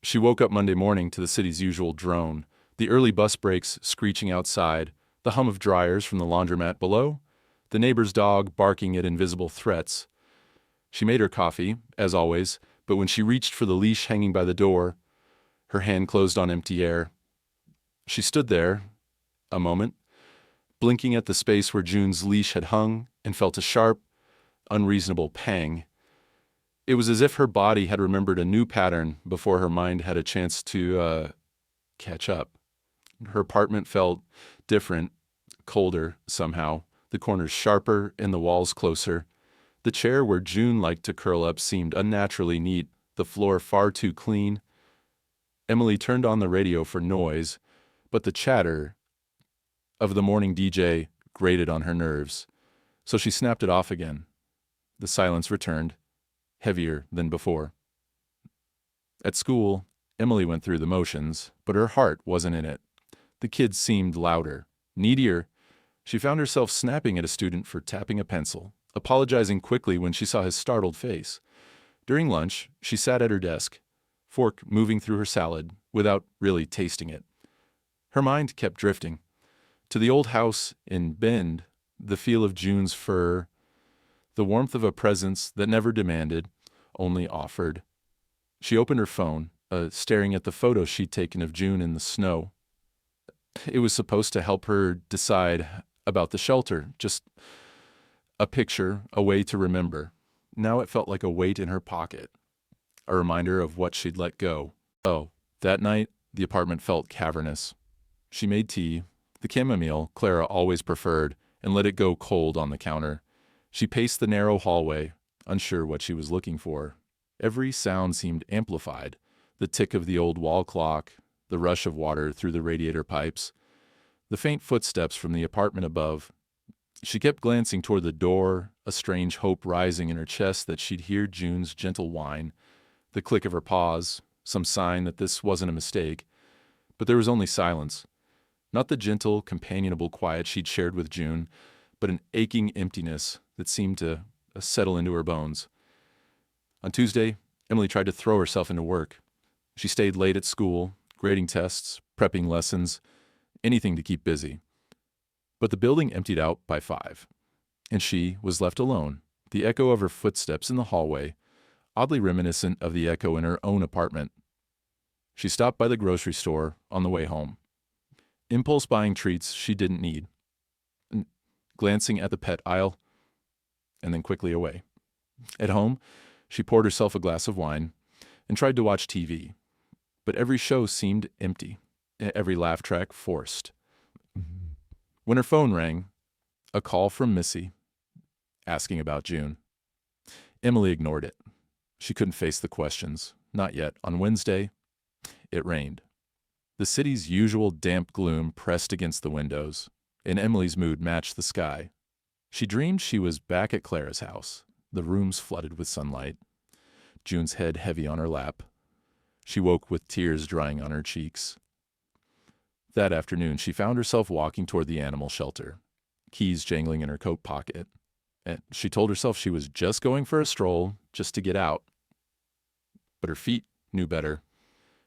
She woke up Monday morning to the city's usual drone, the early bus brakes screeching outside, the hum of dryers from the laundromat below, the neighbor's dog barking at invisible threats. She made her coffee, as always, but when she reached for the leash hanging by the door, her hand closed on empty air. She stood there, a moment, blinking at the space where June's leash had hung, and felt a sharp, unreasonable pang. It was as if her body had remembered a new pattern before her mind had a chance to catch up. Her apartment felt different, colder somehow, the corners sharper and the walls closer. The chair where June liked to curl up seemed unnaturally neat, the floor far too clean. Emily turned on the radio for noise, but the chatter of the morning DJ grated on her nerves, so she snapped it off again. The silence returned, heavier than before. At school, Emily went through the motions, but her heart wasn't in it. The kids seemed louder, needier. She found herself snapping at a student for tapping a pencil, apologizing quickly when she saw his startled face. During lunch, she sat at her desk, fork moving through her salad without really tasting it. Her mind kept drifting. To the old house in Bend, the feel of June's fur, the warmth of a presence that never demanded, only offered. She opened her phone, staring at the photo she'd taken of June in the snow. It was supposed to help her decide about the shelter, just a picture, a way to remember. Now it felt like a weight in her pocket, a reminder of what she'd let go. Oh, that night, the apartment felt cavernous. She made tea, the chamomile Clara always preferred, and let it go cold on the counter. She paced the narrow hallway, unsure what she was looking for. Every sound seemed amplified, the tick of the old wall clock, the rush of water through the radiator pipes, the faint footsteps from the apartment above. She kept glancing toward the door, a strange hope rising in her chest that she'd hear June's gentle whine, the click of her paws, some sign that this wasn't a mistake. But there was only silence. Not the gentle, companionable quiet she'd shared with June, but an aching emptiness that seemed to settle into her bones. On Tuesday, Emily tried to throw herself into work. She stayed late at school, grading tests, prepping lessons, anything to keep busy. But the building emptied out by 5, and she was left alone, the echo of her footsteps in the hallway, oddly reminiscent of the echo in her own apartment. She stopped by the grocery store on the way home, impulse buying treats she didn't need, glancing at the pet aisle, and then quickly away. At home, she poured herself a glass of wine and tried to watch TV, but every show seemed empty, every laugh track forced. When her phone rang, a call from Missy, asking about June. Emily ignored it. She couldn't face the questions. Not yet. On Wednesday, it rained. The city's usual damp gloom pressed against the windows, and Emily's mood matched the sky. She dreamed she was back at Clara's house, the rooms flooded with sunlight, June's head heavy on her lap. She woke with tears drying on her cheeks. That afternoon, she found herself walking toward the animal shelter, keys jangling in her coat pocket. And she told herself she was just going for a stroll, just to get out. But her feet knew better.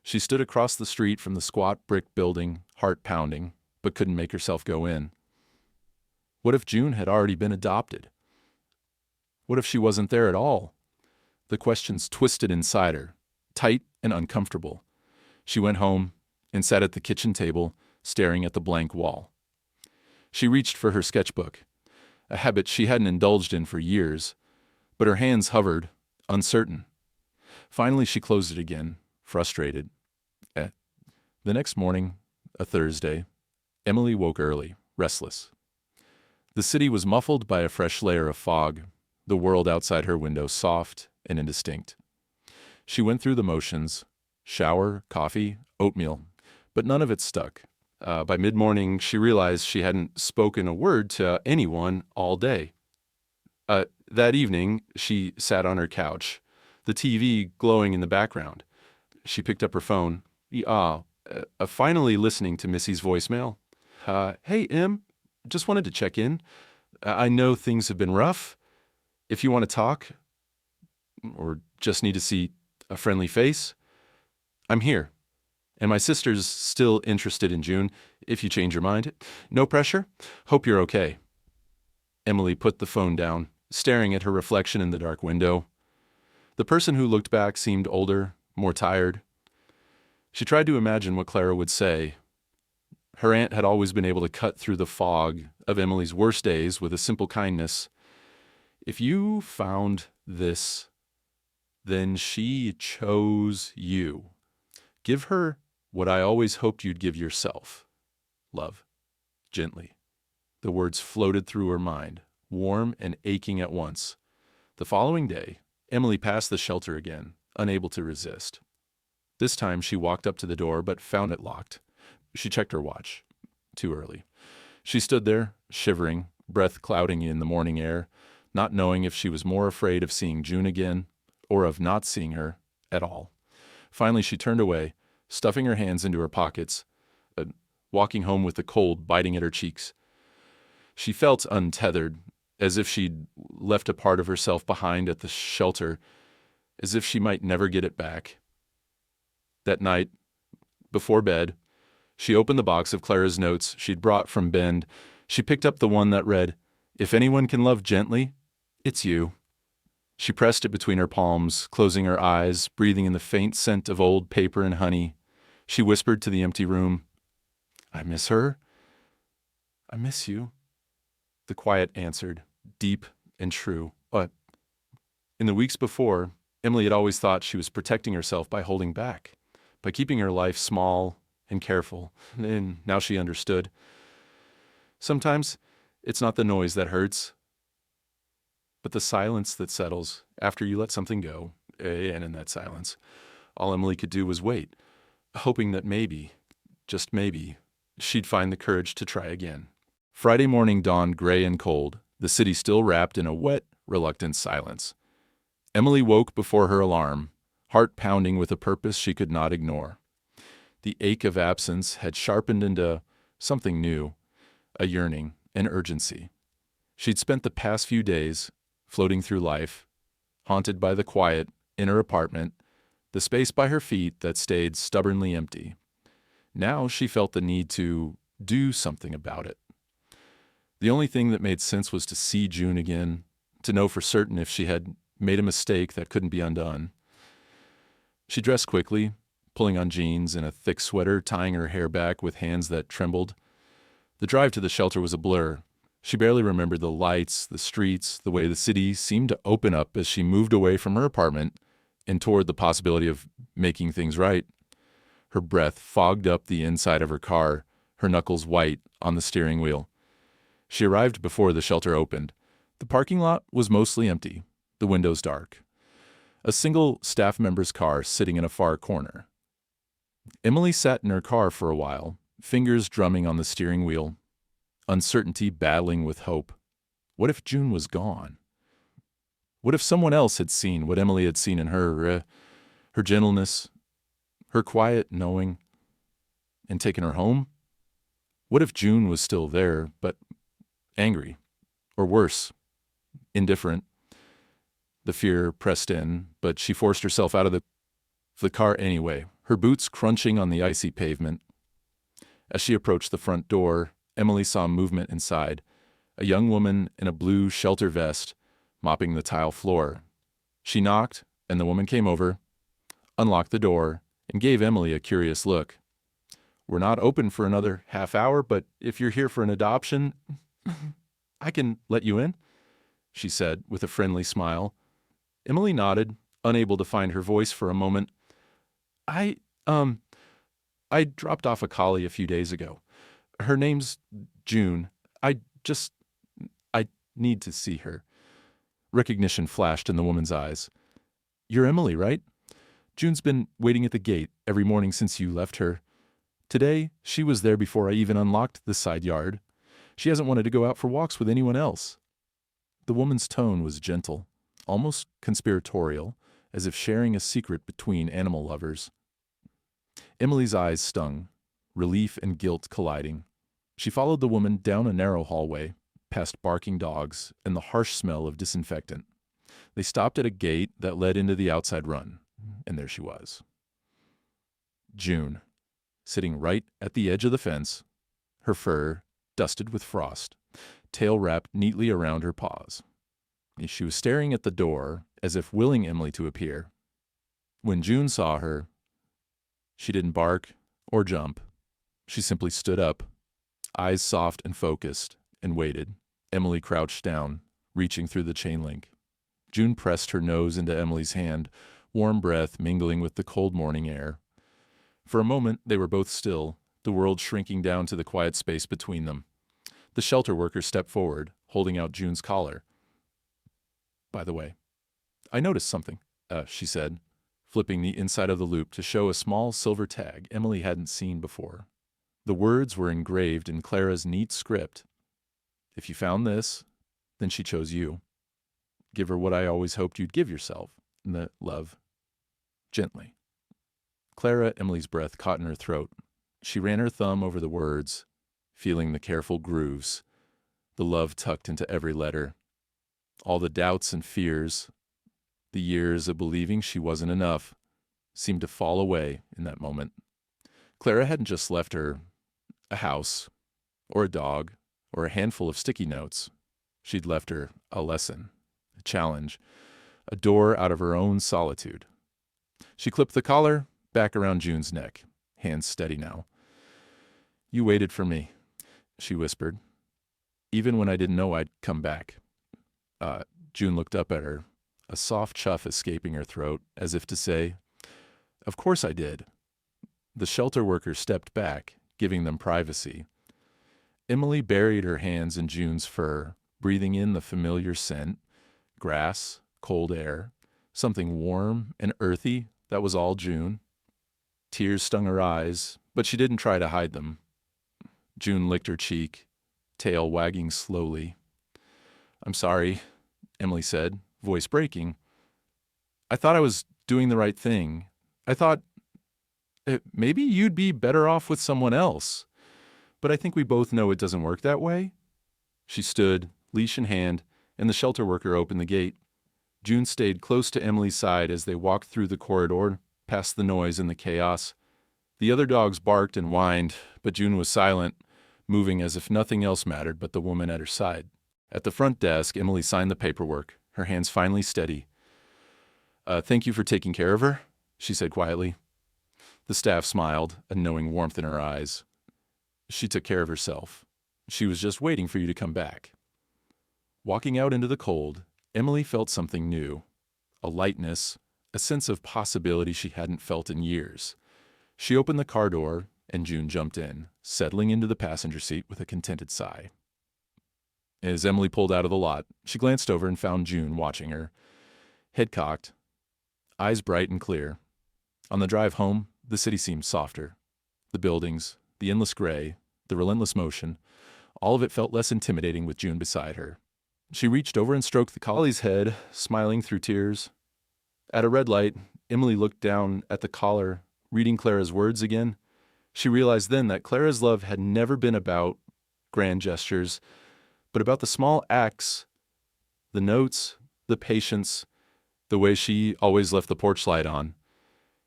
She stood across the street from the squat brick building, heart pounding, but couldn't make herself go in. What if June had already been adopted? What if she wasn't there at all? The questions twisted inside her, tight and uncomfortable. She went home and sat at the kitchen table, staring at the blank wall. She reached for her sketchbook, a habit she hadn't indulged in for years, but her hands hovered, uncertain. Finally, she closed it again, frustrated. The next morning, a Thursday, Emily woke early, restless. The city was muffled by a fresh layer of fog, the world outside her window soft and indistinct. She went through the motions, shower, coffee, oatmeal, but none of it stuck. By mid-morning, she realized she hadn't spoken a word to anyone all day. That evening, she sat on her couch, the TV glowing in the background. She picked up her phone, finally listening to Missy's voicemail. Hey, Em, just wanted to check in. I know things have been rough. If you want to talk, or just need to see a friendly face, I'm here. And my sister's still interested in June, if you change your mind. No pressure. Hope you're okay. Emily put the phone down, staring at her reflection in the dark window. The person who looked back seemed older, more tired. She tried to imagine what Clara would say. Her aunt had always been able to cut through the fog of Emily's worst days with a simple kindness. If you found this, then she chose you. Give her what I always hoped you'd give yourself. Love. Gently. The words floated through her mind, warm and aching at once. The following day, Emily passed the shelter again, unable to resist. This time she walked up to the door but found it locked. She checked her watch. Too early. She stood there, shivering, breath clouding in the morning air, not knowing if she was more afraid of seeing June again or of not seeing her at all. Finally she turned away, stuffing her hands into her pockets, walking home with the cold biting at her cheeks. She felt untethered, as if she'd left a part of herself behind at the shelter, as if she might never get it back. That night, before bed, she opened the box of Clara's notes she'd brought from Bend. She picked up the one that read, "If anyone can love gently, it's you." She pressed it between her palms, closing her eyes, breathing in the faint scent of old paper and honey. She whispered to the empty room, "I miss her. I miss you." The quiet answered, deep and true. But in the weeks before, Emily had always thought she was protecting herself by holding back, by keeping her life small and careful. And now she understood. Sometimes it's not the noise that hurts, but the silence that settles after you let something go. And in that silence, all Emily could do was wait, hoping that maybe, just maybe, she'd find the courage to try again. Friday morning dawned gray and cold, the city still wrapped in a wet, reluctant silence. Emily woke before her alarm, heart pounding with a purpose she could not ignore. The ache of absence had sharpened into something new, a yearning, an urgency. She'd spent the past few days floating through life, haunted by the quiet in her apartment, the space by her feet that stayed stubbornly empty. Now she felt the need to do something about it. The only thing that made sense was to see June again, to know for certain if she had made a mistake that couldn't be undone. She dressed quickly, pulling on jeans and a thick sweater, tying her hair back with hands that trembled. The drive to the shelter was a blur. She barely remembered the lights, the streets, the way the city seemed to open up as she moved away from her apartment and toward the possibility of making things right. Her breath fogged up the inside of her car, her knuckles white on the steering wheel. She arrived before the shelter opened. The parking lot was mostly empty, the windows dark. A single staff member's car sitting in a far corner. Emily sat in her car for a while, fingers drumming on the steering wheel, uncertainty battling with hope. What if June was gone? What if someone else had seen what Emily had seen in her, her gentleness, her quiet knowing, and taken her home? What if June was still there, but angry, or worse, indifferent? The fear pressed in, but she forced herself out of the car anyway, her boots crunching on the icy pavement. As she approached the front door, Emily saw movement inside, a young woman in a blue shelter vest mopping the tile floor. She knocked, and the woman came over, unlocked the door, and gave Emily a curious look. "We're not open for another half hour, but if you're here for an adoption, I can let you in," she said with a friendly smile. Emily nodded, unable to find her voice for a moment. I dropped off a collie a few days ago. Her name's June. I just, I need to see her." Recognition flashed in the woman's eyes. "You're Emily, right? June's been waiting at the gate every morning since you left her. Today, she was there before I even unlocked the side yard. She hasn't wanted to go out for walks with anyone else." The woman's tone was gentle, almost conspiratorial, as if sharing a secret between animal lovers. Emily's eyes stung, relief and guilt colliding. She followed the woman down a narrow hallway, past barking dogs and the harsh smell of disinfectant. They stopped at a gate that led into the outside run, and there she was. June, sitting right at the edge of the fence, her fur dusted with frost, tail wrapped neatly around her paws. She was staring at the door as if willing Emily to appear. When June saw her, she didn't bark or jump. She simply stood up, eyes soft and focused, and waited. Emily crouched down, reaching through the chain link. June pressed her nose into Emily's hand, warm breath mingling with the cold morning air. For a moment, they were both still, the world shrinking down to the quiet space between them. The shelter worker stepped forward, holding out June's collar. "By the way, I noticed something," she said, flipping the inside of the loop to show a small silver tag Emily hadn't seen before. The words were engraved in Clara's neat script. "If you found this, then she chose you. Give her what I always hoped you'd give yourself, the love. Gently." Clara, Emily's breath caught in her throat. She ran her thumb over the words, feeling the careful grooves, the love tucked into every letter. All the doubts and fears, the years of believing she wasn't enough, seemed to fall away in that moment. Clara hadn't just left her a house, or a dog, or a handful of sticky notes. She'd left her a lesson, a challenge, a door out of her own solitude. She clipped the collar back around June's neck, hands steady now. "You waited for me," she whispered, "even when I didn't know I'd come back." June looked up at her, a soft chuff escaping her throat, as if to say, "Of course I did." The shelter worker stepped back, giving them privacy. Emily buried her hands in June's fur, breathing in the familiar scent, grass, cold air, something warm and earthy that was all June. Tears stung her eyes, but she didn't try to hide them. June licked her cheek, tail wagging slowly. "I'm sorry," Emily said, voice breaking. "I thought I was doing the right thing. I thought maybe you'd be better off with someone else. But I think we both know it doesn't work that way." She stood, leash in hand, and the shelter worker opened the gate. June stayed close to Emily's side as they walked through the corridor, past the noise and the chaos. The other dogs barked and whined, but June was silent, moving as if nothing else mattered but the woman at her side. At the front desk, Emily signed the paperwork, her hands finally steady. "Thank you for taking care of her," she said quietly. The staff smiled, a knowing warmth in her eyes. "She took care of herself. She was just waiting for you to come back." Walking out into the cold, Emily felt something new, a lightness, a sense of possibility she hadn't felt in years. She opened the car door, and June jumped in, settling into the passenger seat with a contented sigh. As Emily pulled out of the lot, she glanced over and found June watching her, head cocked, eyes bright and clear. On the drive home, the city seemed softer. The buildings, the endless gray, the relentless motion, all of it felt less intimidating with June beside her. She reached over and stroked the collie's head, smiling through tears. At a red light, Emily looked down at the collar, reading Clara's words again. She realized then that Clara's love had never been about grand gestures, but about the small acts, the notes, the patience, the way she always left the porch light on.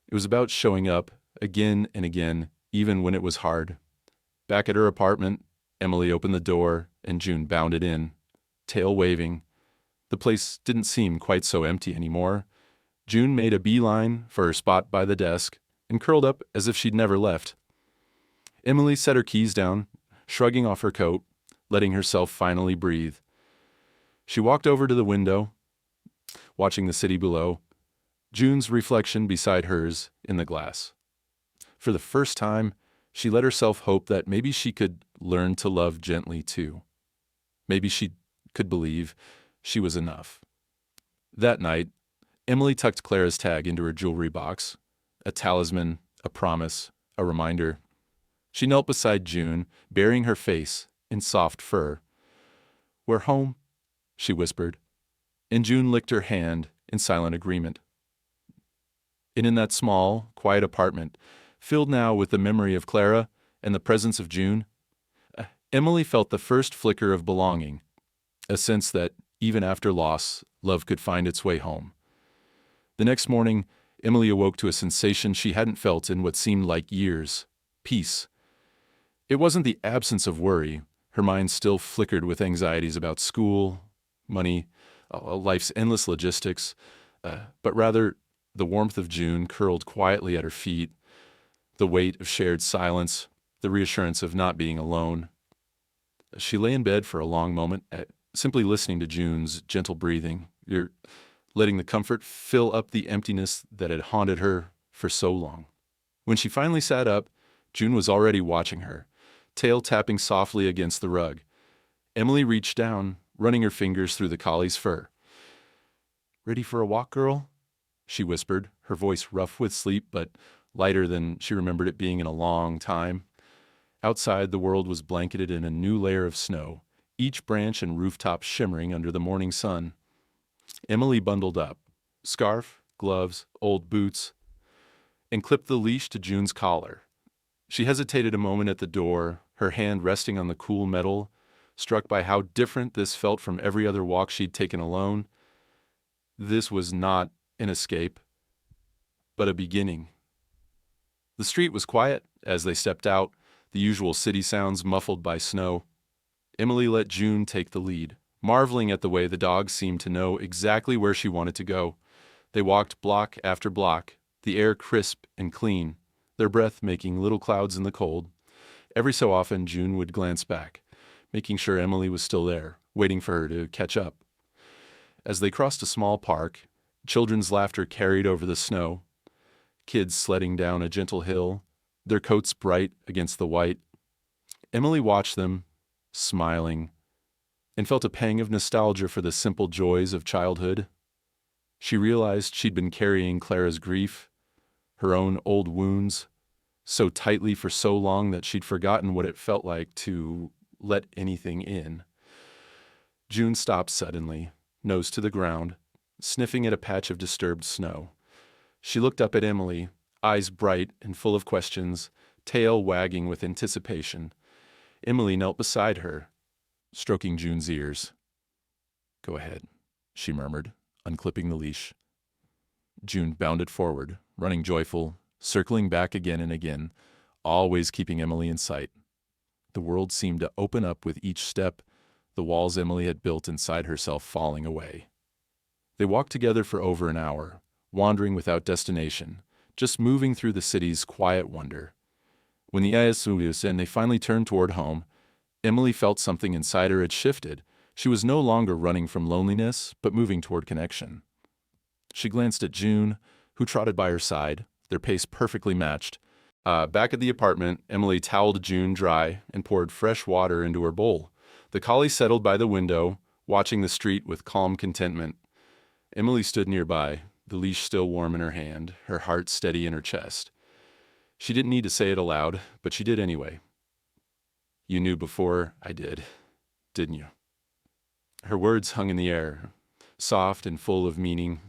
It was about showing up again and again, even when it was hard. Back at her apartment, Emily opened the door and June bounded in, tail waving. The place didn't seem quite so empty anymore. June made a beeline for her spot by the desk and curled up as if she'd never left. Emily set her keys down, shrugging off her coat, letting herself finally breathe. She walked over to the window, watching the city below, June's reflection beside hers in the glass. For the first time, she let herself hope that maybe she could learn to love gently too. Maybe she could believe she was enough. That night, Emily tucked Clara's tag into her jewelry box, a talisman, a promise, a reminder. She knelt beside June, burying her face in soft fur. "We're home," she whispered, and June licked her hand in silent agreement. And in that small, quiet apartment, filled now with the memory of Clara and the presence of June, Emily felt the first flicker of belonging, a sense that, even after loss, love could find its way home. The next morning, Emily awoke to a sensation she hadn't felt in what seemed like years: peace. It wasn't the absence of worry. Her mind still flickered with anxieties about school, money, life's endless logistics, but rather the warmth of June curled quietly at her feet, the weight of shared silence, the reassurance of not being alone. She lay in bed for a long moment, simply listening to June's gentle breathing, letting the comfort fill up the emptiness that had haunted her for so long. When she finally sat up, June was already watching her, tail tapping softly against the rug. Emily reached down, running her fingers through the collie's fur. "Ready for a walk, girl?" she whispered, her voice rough with sleep but lighter than she remembered it being in a long time. Outside, the world was blanketed in a new layer of snow, each branch and rooftop shimmering under the morning sun. Emily bundled up, scarf, gloves, old boots, and clipped the leash to June's collar. She hesitated a moment at the door, her hand resting on the cool metal, struck by how different this felt from every other walk she'd taken alone. This was not an escape, but a beginning. The street was quiet as they stepped out, the usual city sounds muffled by snow. Emily let June take the lead, marveling at the way the dogs seemed to know exactly where she wanted to go. They walked block after block, the air crisp and clean, their breath making little clouds in the cold. Every so often, June would glance back, making sure Emily was still there, waiting for her to catch up. As they crossed a small park, children's laughter carried over the snow, kids sledding down a gentle hill, their coats bright against the white. Emily watched them, smiling, and felt a pang of nostalgia for the simple joys of childhood. She realized she'd been carrying Clara's grief, her own old wounds, so tightly for so long that she'd forgotten what it felt like to let anything in. June stopped suddenly, nose to the ground, sniffing at a patch of disturbed snow. She looked up at Emily, eyes bright and full of questions, tail wagging with anticipation. Emily knelt beside her, stroking June's ears. "Go ahead," she murmured, unclipping the leash. June bounded forward, running joyful, circling back again and again, always keeping Emily in sight. The world seemed to open up with each step, the walls Emily had built inside herself falling away. They walked together for over an hour, wandering without destination, just moving through the city's quiet wonder. When the Ayasulius and they finally turned toward home, Emily felt something inside her had shifted. She was no longer running from loneliness, but moving toward connection. She glanced at June, who trotted by her side, their pace perfectly matched. Back at the apartment, Emily toweled June dry and poured fresh water into her bowl. The collie settled by the window, watching the street with calm contentment. Emily stood nearby, the leash still warm in her hand, her heart steady in her chest. She didn't need to say it aloud, but she did anyway. "You knew before I did, didn't you?" Her words hung in the air, soft and full of meaning.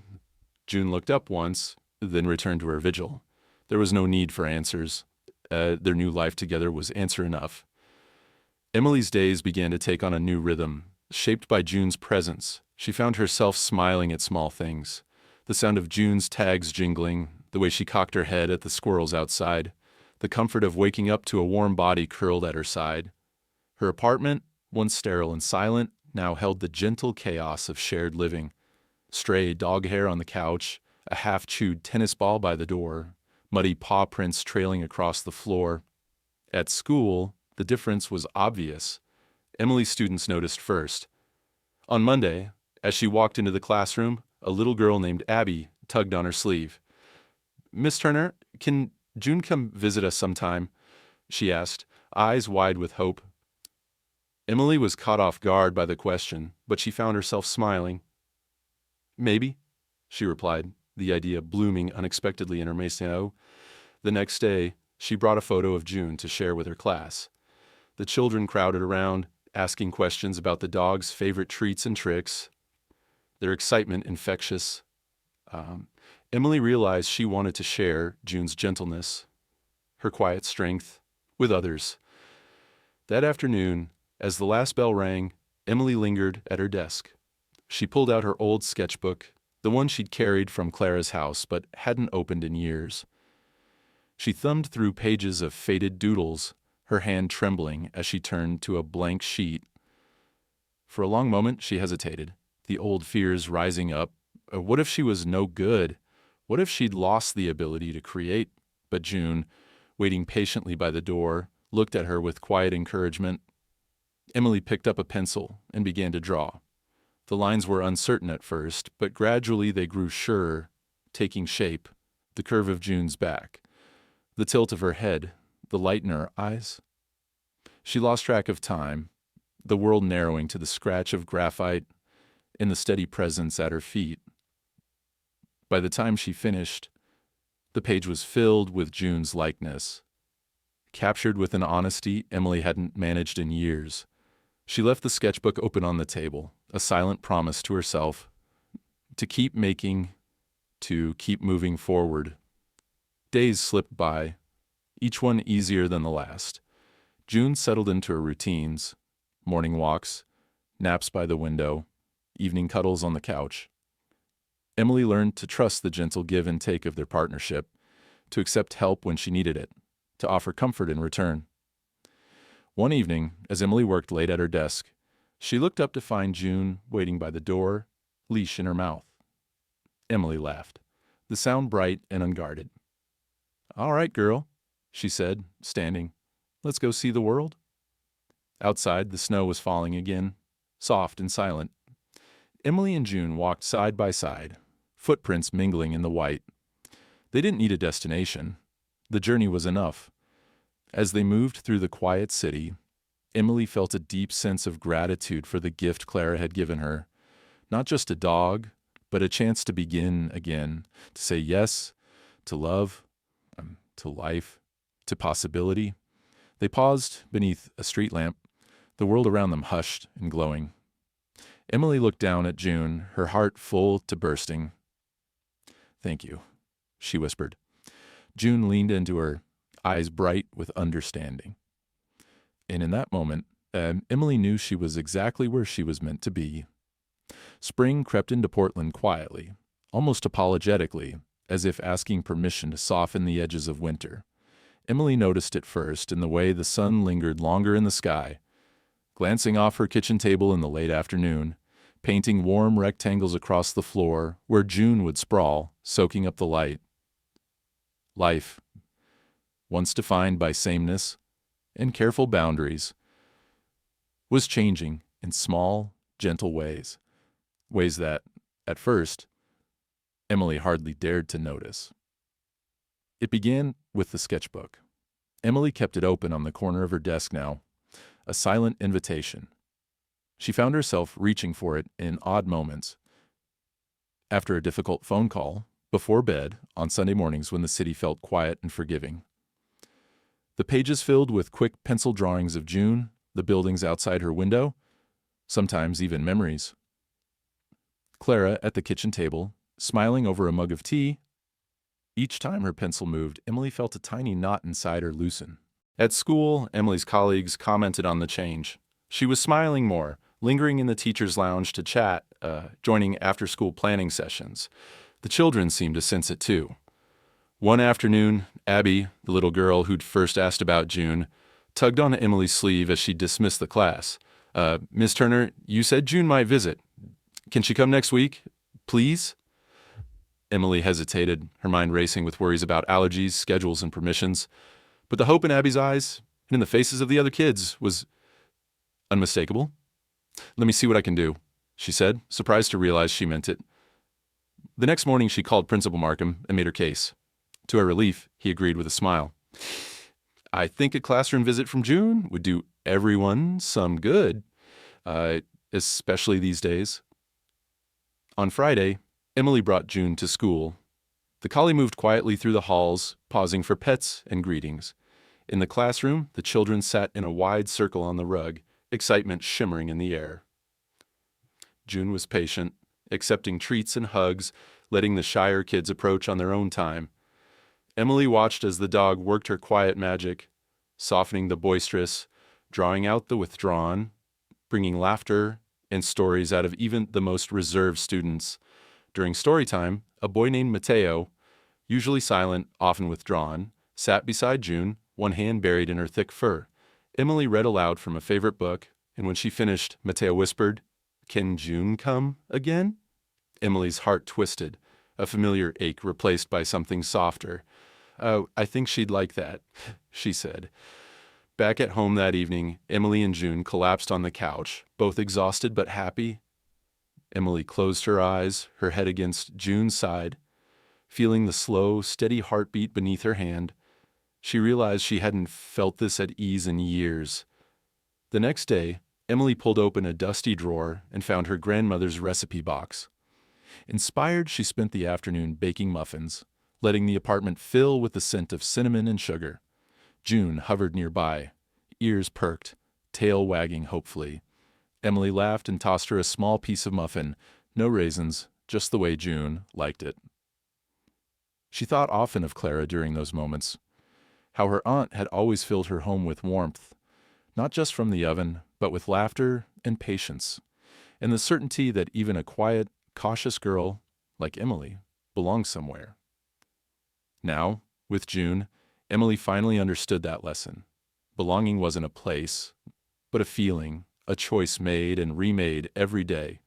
June looked up once, then returned to her vigil. There was no need for answers. Their new life together was answer enough. Emily's days began to take on a new rhythm, shaped by June's presence. She found herself smiling at small things. The sound of June's tags jingling, the way she cocked her head at the squirrels outside, the comfort of waking up to a warm body curled at her side. Her apartment, once sterile and silent, now held the gentle chaos of shared living. Stray dog hair on the couch, a half-chewed tennis ball by the door, muddy paw prints trailing across the floor. At school, the difference was obvious. Emily's students noticed first. On Monday, as she walked into the classroom, a little girl named Abby tugged on her sleeve. "Miss Turner, can June come visit us sometime?" she asked, eyes wide with hope. Emily was caught off guard by the question, but she found herself smiling. "Maybe," she replied, the idea blooming unexpectedly in her maison. The next day, she brought a photo of June to share with her class. The children crowded around, asking questions about the dog's favorite treats and tricks, their excitement infectious. Emily realized she wanted to share June's gentleness, her quiet strength, with others. That afternoon, as the last bell rang, Emily lingered at her desk. She pulled out her old sketchbook, the one she'd carried from Clara's house but hadn't opened in years. She thumbed through pages of faded doodles, her hand trembling as she turned to a blank sheet. For a long moment she hesitated, the old fears rising up. What if she was no good? What if she'd lost the ability to create? But June, waiting patiently by the door, looked at her with quiet encouragement. Emily picked up a pencil and began to draw. The lines were uncertain at first, but gradually they grew surer, taking shape. The curve of June's back, the tilt of her head, the light in her eyes. She lost track of time, the world narrowing to the scratch of graphite and the steady presence at her feet. By the time she finished, the page was filled with June's likeness, captured with an honesty Emily hadn't managed in years. She left the sketchbook open on the table, a silent promise to herself to keep making, to keep moving forward. Days slipped by, each one easier than the last. June settled into her routines, morning walks, naps by the window, evening cuddles on the couch. Emily learned to trust the gentle give and take of their partnership, to accept help when she needed it, to offer comfort in return. One evening, as Emily worked late at her desk, she looked up to find June waiting by the door, leash in her mouth. Emily laughed, the sound bright and unguarded. "All right, girl," she said, standing. "Let's go see the world." Outside, the snow was falling again, soft and silent. Emily and June walked side by side, footprints mingling in the white. They didn't need a destination. The journey was enough. As they moved through the quiet city, Emily felt a deep sense of gratitude for the gift Clara had given her. Not just a dog, but a chance to begin again, to say yes, to love, to life, to possibility. They paused beneath a street lamp, the world around them hushed and glowing. Emily looked down at June, her heart full to bursting. "Thank you," she whispered. June leaned into her, eyes bright with understanding. And in that moment, Emily knew she was exactly where she was meant to be. Spring crept into Portland quietly, almost apologetically, as if asking permission to soften the edges of winter. Emily noticed it first in the way the sun lingered longer in the sky, glancing off her kitchen table in the late afternoon, painting warm rectangles across the floor where June would sprawl, soaking up the light. Life, once defined by sameness and careful boundaries, was changing in small, gentle ways, ways that, at first, Emily hardly dared to notice. It began with the sketchbook. Emily kept it open on the corner of her desk now, a silent invitation. She found herself reaching for it in odd moments. After a difficult phone call, before bed, on Sunday mornings when the city felt quiet and forgiving. The pages filled with quick pencil drawings of June, the buildings outside her window, sometimes even memories. Clara at the kitchen table, smiling over a mug of tea. Each time her pencil moved, Emily felt a tiny knot inside her loosen. At school, Emily's colleagues commented on the change. She was smiling more, lingering in the teacher's lounge to chat, joining after-school planning sessions. The children seemed to sense it too. One afternoon, Abby, the little girl who'd first asked about June, tugged on Emily's sleeve as she dismissed the class. "Miss Turner, you said June might visit. Can she come next week? Please?" Emily hesitated, her mind racing with worries about allergies, schedules, and permissions. But the hope in Abby's eyes and in the faces of the other kids was unmistakable. "Let me see what I can do," she said, surprised to realize she meant it. The next morning she called Principal Markham and made her case. To her relief, he agreed with a smile. I think a classroom visit from June would do everyone some good, especially these days. On Friday, Emily brought June to school. The collie moved quietly through the halls, pausing for pets and greetings. In the classroom, the children sat in a wide circle on the rug, excitement shimmering in the air. June was patient, accepting treats and hugs, letting the shyer kids approach on their own time. Emily watched as the dog worked her quiet magic, softening the boisterous, drawing out the withdrawn, bringing laughter and stories out of even the most reserved students. During story time, a boy named Mateo, usually silent, often withdrawn, sat beside June, one hand buried in her thick fur. Emily read aloud from a favorite book, and when she finished, Mateo whispered, "Can June come again?" Emily's heart twisted, a familiar ache replaced by something softer. "Oh, I think she'd like that," she said. Back at home that evening, Emily and June collapsed on the couch, both exhausted but happy. Emily closed her eyes, her head against June's side. Feeling the slow, steady heartbeat beneath her hand, she realized she hadn't felt this at ease in years. The next day, Emily pulled open a dusty drawer and found her grandmother's recipe box. Inspired, she spent the afternoon baking muffins, letting the apartment fill with the scent of cinnamon and sugar. June hovered nearby, ears perked, tail wagging hopefully. Emily laughed and tossed her a small piece of muffin, no raisins, just the way June liked it. She thought often of Clara during those moments, how her aunt had always filled her home with warmth, not just from the oven, but with laughter and patience, and the certainty that even a quiet, cautious girl like Emily belonged somewhere. Now, with June, Emily finally understood that lesson. Belonging wasn't a place, but a feeling, a choice made and remade every day.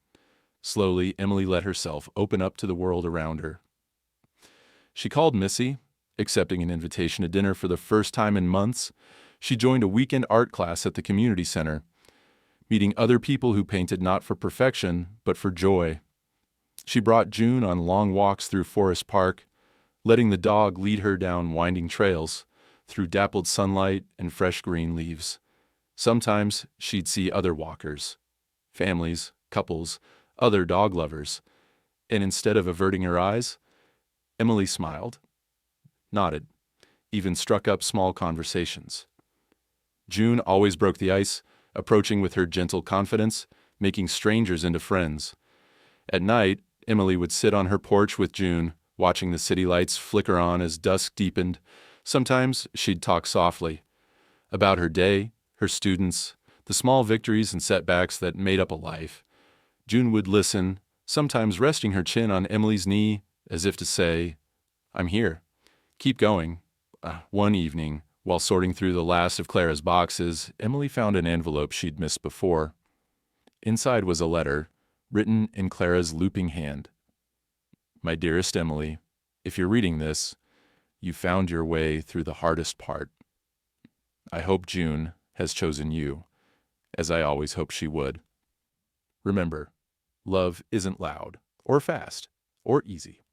Slowly, Emily let herself open up to the world around her. She called Missy, accepting an invitation to dinner for the first time in months. She joined a weekend art class at the community center, meeting other people who painted not for perfection, but for joy. She brought June on long walks through Forest Park, letting the dog lead her down winding trails, through dappled sunlight and fresh green leaves. Sometimes she'd see other walkers, families, couples, other dog lovers, and instead of averting her eyes, Emily smiled, nodded, even struck up small conversations. June always broke the ice, approaching with her gentle confidence, making strangers into friends. At night, Emily would sit on her porch with June, watching the city lights flicker on as dusk deepened. Sometimes she'd talk softly about her day, her students, the small victories and setbacks that made up a life. June would listen, sometimes resting her chin on Emily's knee, as if to say, "I'm here. Keep going." One evening, while sorting through the last of Clara's boxes, Emily found an envelope she'd missed before. Inside was a letter, written in Clara's looping hand. "My dearest Emily, if you're reading this, you found your way through the hardest part. I hope June has chosen you, as I always hoped she would. Remember, love isn't loud, or fast, or easy.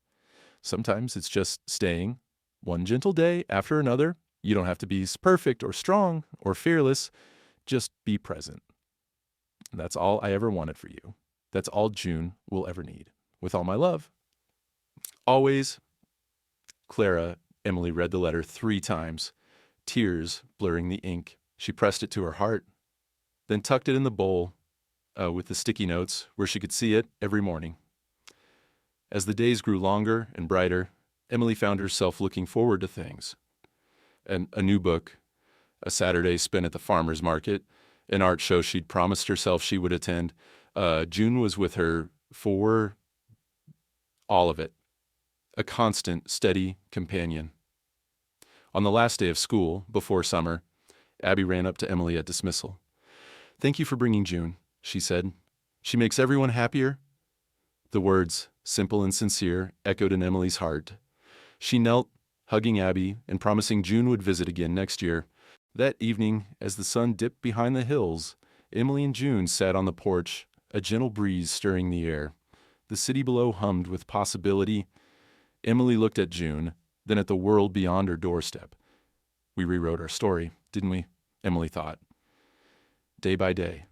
Sometimes it's just staying, one gentle day after another. You don't have to be perfect or strong or fearless. Just be present. That's all I ever wanted for you. That's all June will ever need. With all my love. Always, Clara." Emily read the letter 3 times, tears blurring the ink. She pressed it to her heart, then tucked it in the bowl with the sticky notes where she could see it every morning. As the days grew longer and brighter, Emily found herself looking forward to things. A new book, a Saturday spent at the farmer's market, an art show she'd promised herself she would attend. June was with her for all of it, a constant, steady companion. On the last day of school, before summer, Abby ran up to Emily at dismissal. "Thank you for bringing June," she said. "She makes everyone happier." The words, simple and sincere, echoed in Emily's heart. She knelt, hugging Abby and promising June would visit again next year. That evening, as the sun dipped behind the hills, Emily and June sat on the porch, a gentle breeze stirring the air. The city below hummed with possibility. Emily looked at June, than at the world beyond her doorstep. We rewrote our story, didn't we? Emily thought. Day by day.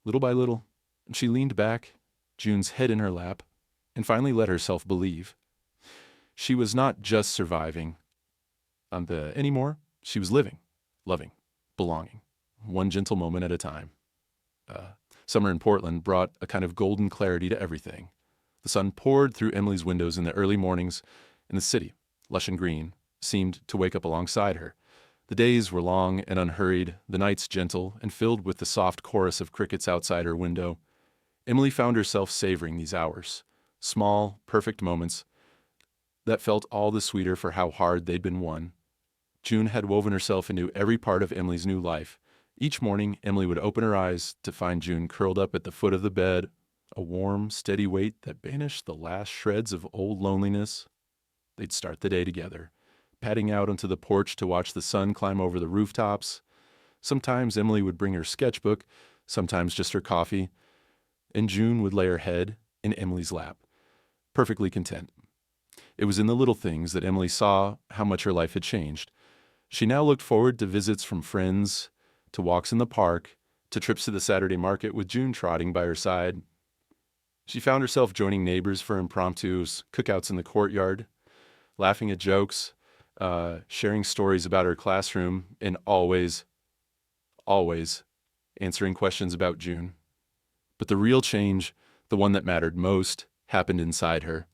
Little by little, she leaned back, June's head in her lap, and finally let herself believe. She was not just surviving anymore. She was living, loving, belonging, one gentle moment at a time. Summer in Portland brought a kind of golden clarity to everything. The sun poured through Emily's windows in the early mornings, and the city, lush and green, seemed to wake up alongside her. The days were long and unhurried, the nights gentle and filled with the soft chorus of crickets outside her window. Emily found herself savoring these hours, small, perfect moments that felt all the sweeter for how hard they'd been won. June had woven herself into every part of Emily's new life. Each morning, Emily would open her eyes to find June curled up at the foot of the bed, a warm, steady weight that banished the last shreds of old loneliness. They'd start the day together, padding out onto the porch to watch the sun climb over the rooftops. Sometimes Emily would bring her sketchbook, sometimes just her coffee, and June would lay her head in Emily's lap, perfectly content. It was in the little things that Emily saw how much her life had changed. She now looked forward to visits from friends, to walks in the park, to trips to the Saturday market with June trotting by her side. She found herself joining neighbors for impromptu cookouts in the courtyard, laughing at jokes, sharing stories about her classroom, and always answering questions about June. But the real change, the one that mattered most, happened inside her.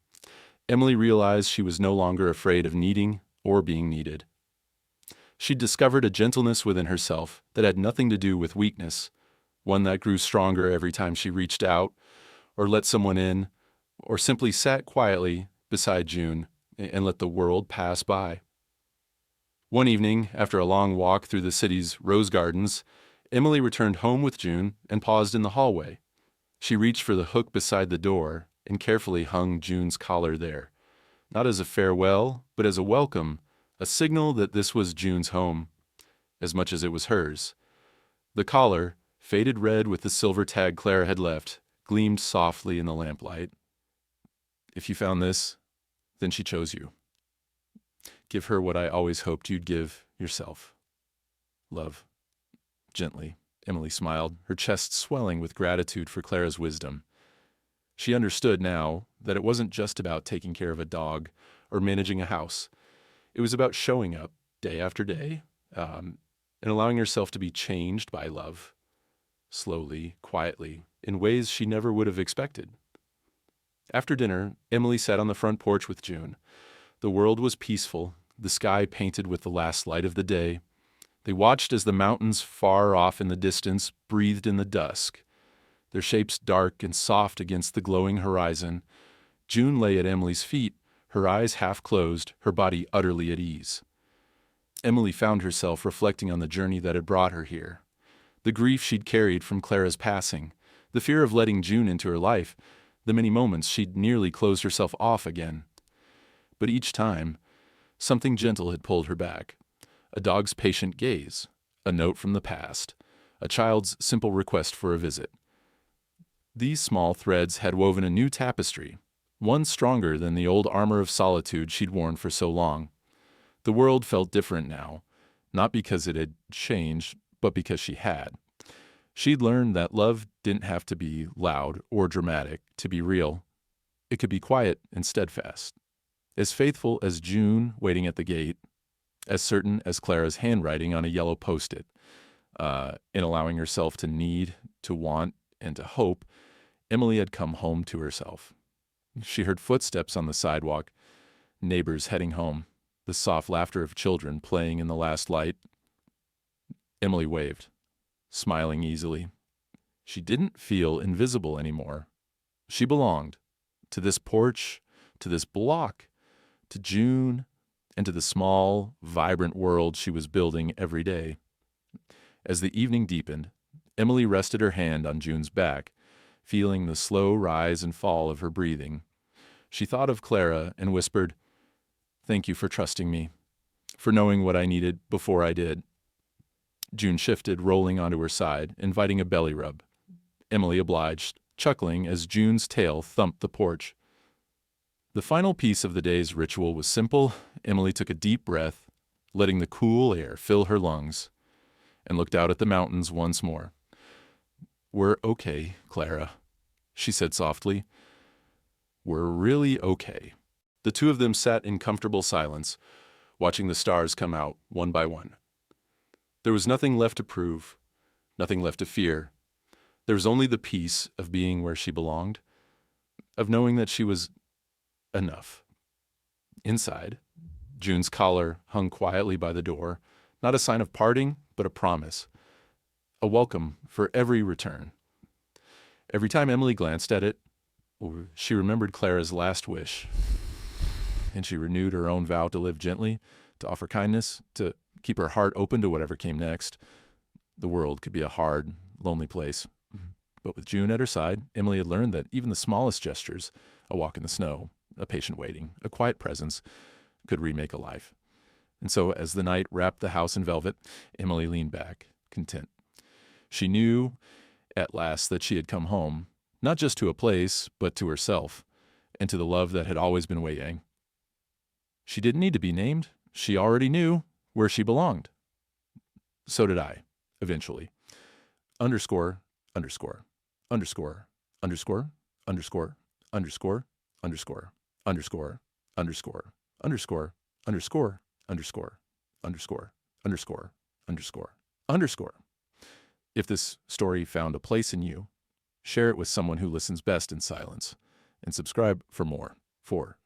Emily realized she was no longer afraid of needing or being needed. She'd discovered a gentleness within herself that had nothing to do with weakness, one that grew stronger every time she reached out, or let someone in, or simply sat quietly beside June and let the world pass by. One evening, after a long walk through the city's rose gardens, Emily returned home with June and paused in the hallway. She reached for the hook beside the door and carefully hung June's collar there, not as a farewell, but as a welcome, a signal that this was June's home, as much as it was hers. The collar, faded red with the silver tag Clara had left, gleamed softly in the lamplight. If you found this, then she chose you. Give her what I always hoped you'd give yourself. Love. Gently, Emily smiled, her chest swelling with gratitude for Clara's wisdom. She understood now that it wasn't just about taking care of a dog or managing a house. It was about showing up day after day and allowing herself to be changed by love, slowly, quietly, in ways she never would have expected. After dinner, Emily sat on the front porch with June. The world was peaceful, the sky painted with the last light of the day. They watched as the mountains far off in the distance breathed in the dusk, their shapes dark and soft against the glowing horizon. June lay at Emily's feet, her eyes half closed, her body utterly at ease. Emily found herself reflecting on the journey that had brought her here, the grief she'd carried from Clara's passing, the fear of letting June into her life, the many moments she'd nearly closed herself off again. But each time, something gentle had pulled her back. A dog's patient gaze, a note from the past, a child's simple request for a visit. These small threads had woven a new tapestry, one stronger than the old armor of solitude she'd worn for so long. The world felt different now, not because it had changed, but because she had. She'd learned that love didn't have to be loud or dramatic to be real. It could be quiet and steadfast, as faithful as June waiting at the gate, as certain as Clara's handwriting on a yellow post-it, in allowing herself to need, to want, and to hope. Emily had come home to herself. She heard footsteps on the sidewalk, neighbors heading home, the soft laughter of children playing in the last light. Emily waved, smiling easily. She didn't feel invisible anymore. She belonged to this porch, to this block, to June, and to the small, vibrant world she was building every day. As the evening deepened, Emily rested her hand on June's back, feeling the slow rise and fall of her breathing. She thought of Clara and whispered, "Thank you for trusting me, for knowing what I needed before I did." June shifted, rolling onto her side, inviting a belly rub. Emily obliged, chuckling as June's tail thumped the porch. The final piece of the day's ritual was simple Emily took a deep breath, letting the cool air fill her lungs, and looked out at the mountains once more. "We're okay, Clara," she said softly. "We're really okay." The two of them sat in comfortable silence, watching the stars come out one by one. There was nothing left to prove, nothing left to fear. There was only the peace of being where she belonged, of knowing that she was enough. Inside, June's collar hung quietly by the door, not a sign of parting, but a promise, a welcome for every return. Every time Emily glanced at it, she remembered Clara's last wish, and she renewed her own vow to live gently, to offer kindness, to keep her heart open to whatever came next. The world could be a hard, lonely place. But with June at her side, Emily had learned that even the smallest gestures, a walk in the snow, a patient waiting, a quiet presence, could remake a life. And so as the night wrapped the house in velvet, Emily leaned back, content. She knew at last that she had come home, not just to a place, but to herself, and to the love that had always been waiting. She didn't need to be named. She already knew where she belonged. So did I, eventually. Underscore, underscore, underscore, underscore, underscore, underscore, underscore, underscore, underscore, underscore, underscore, underscore, underscore, underscore, underscore, underscore. If this story found a place in you, share it with someone who listens best in silence, and subscribe for more. For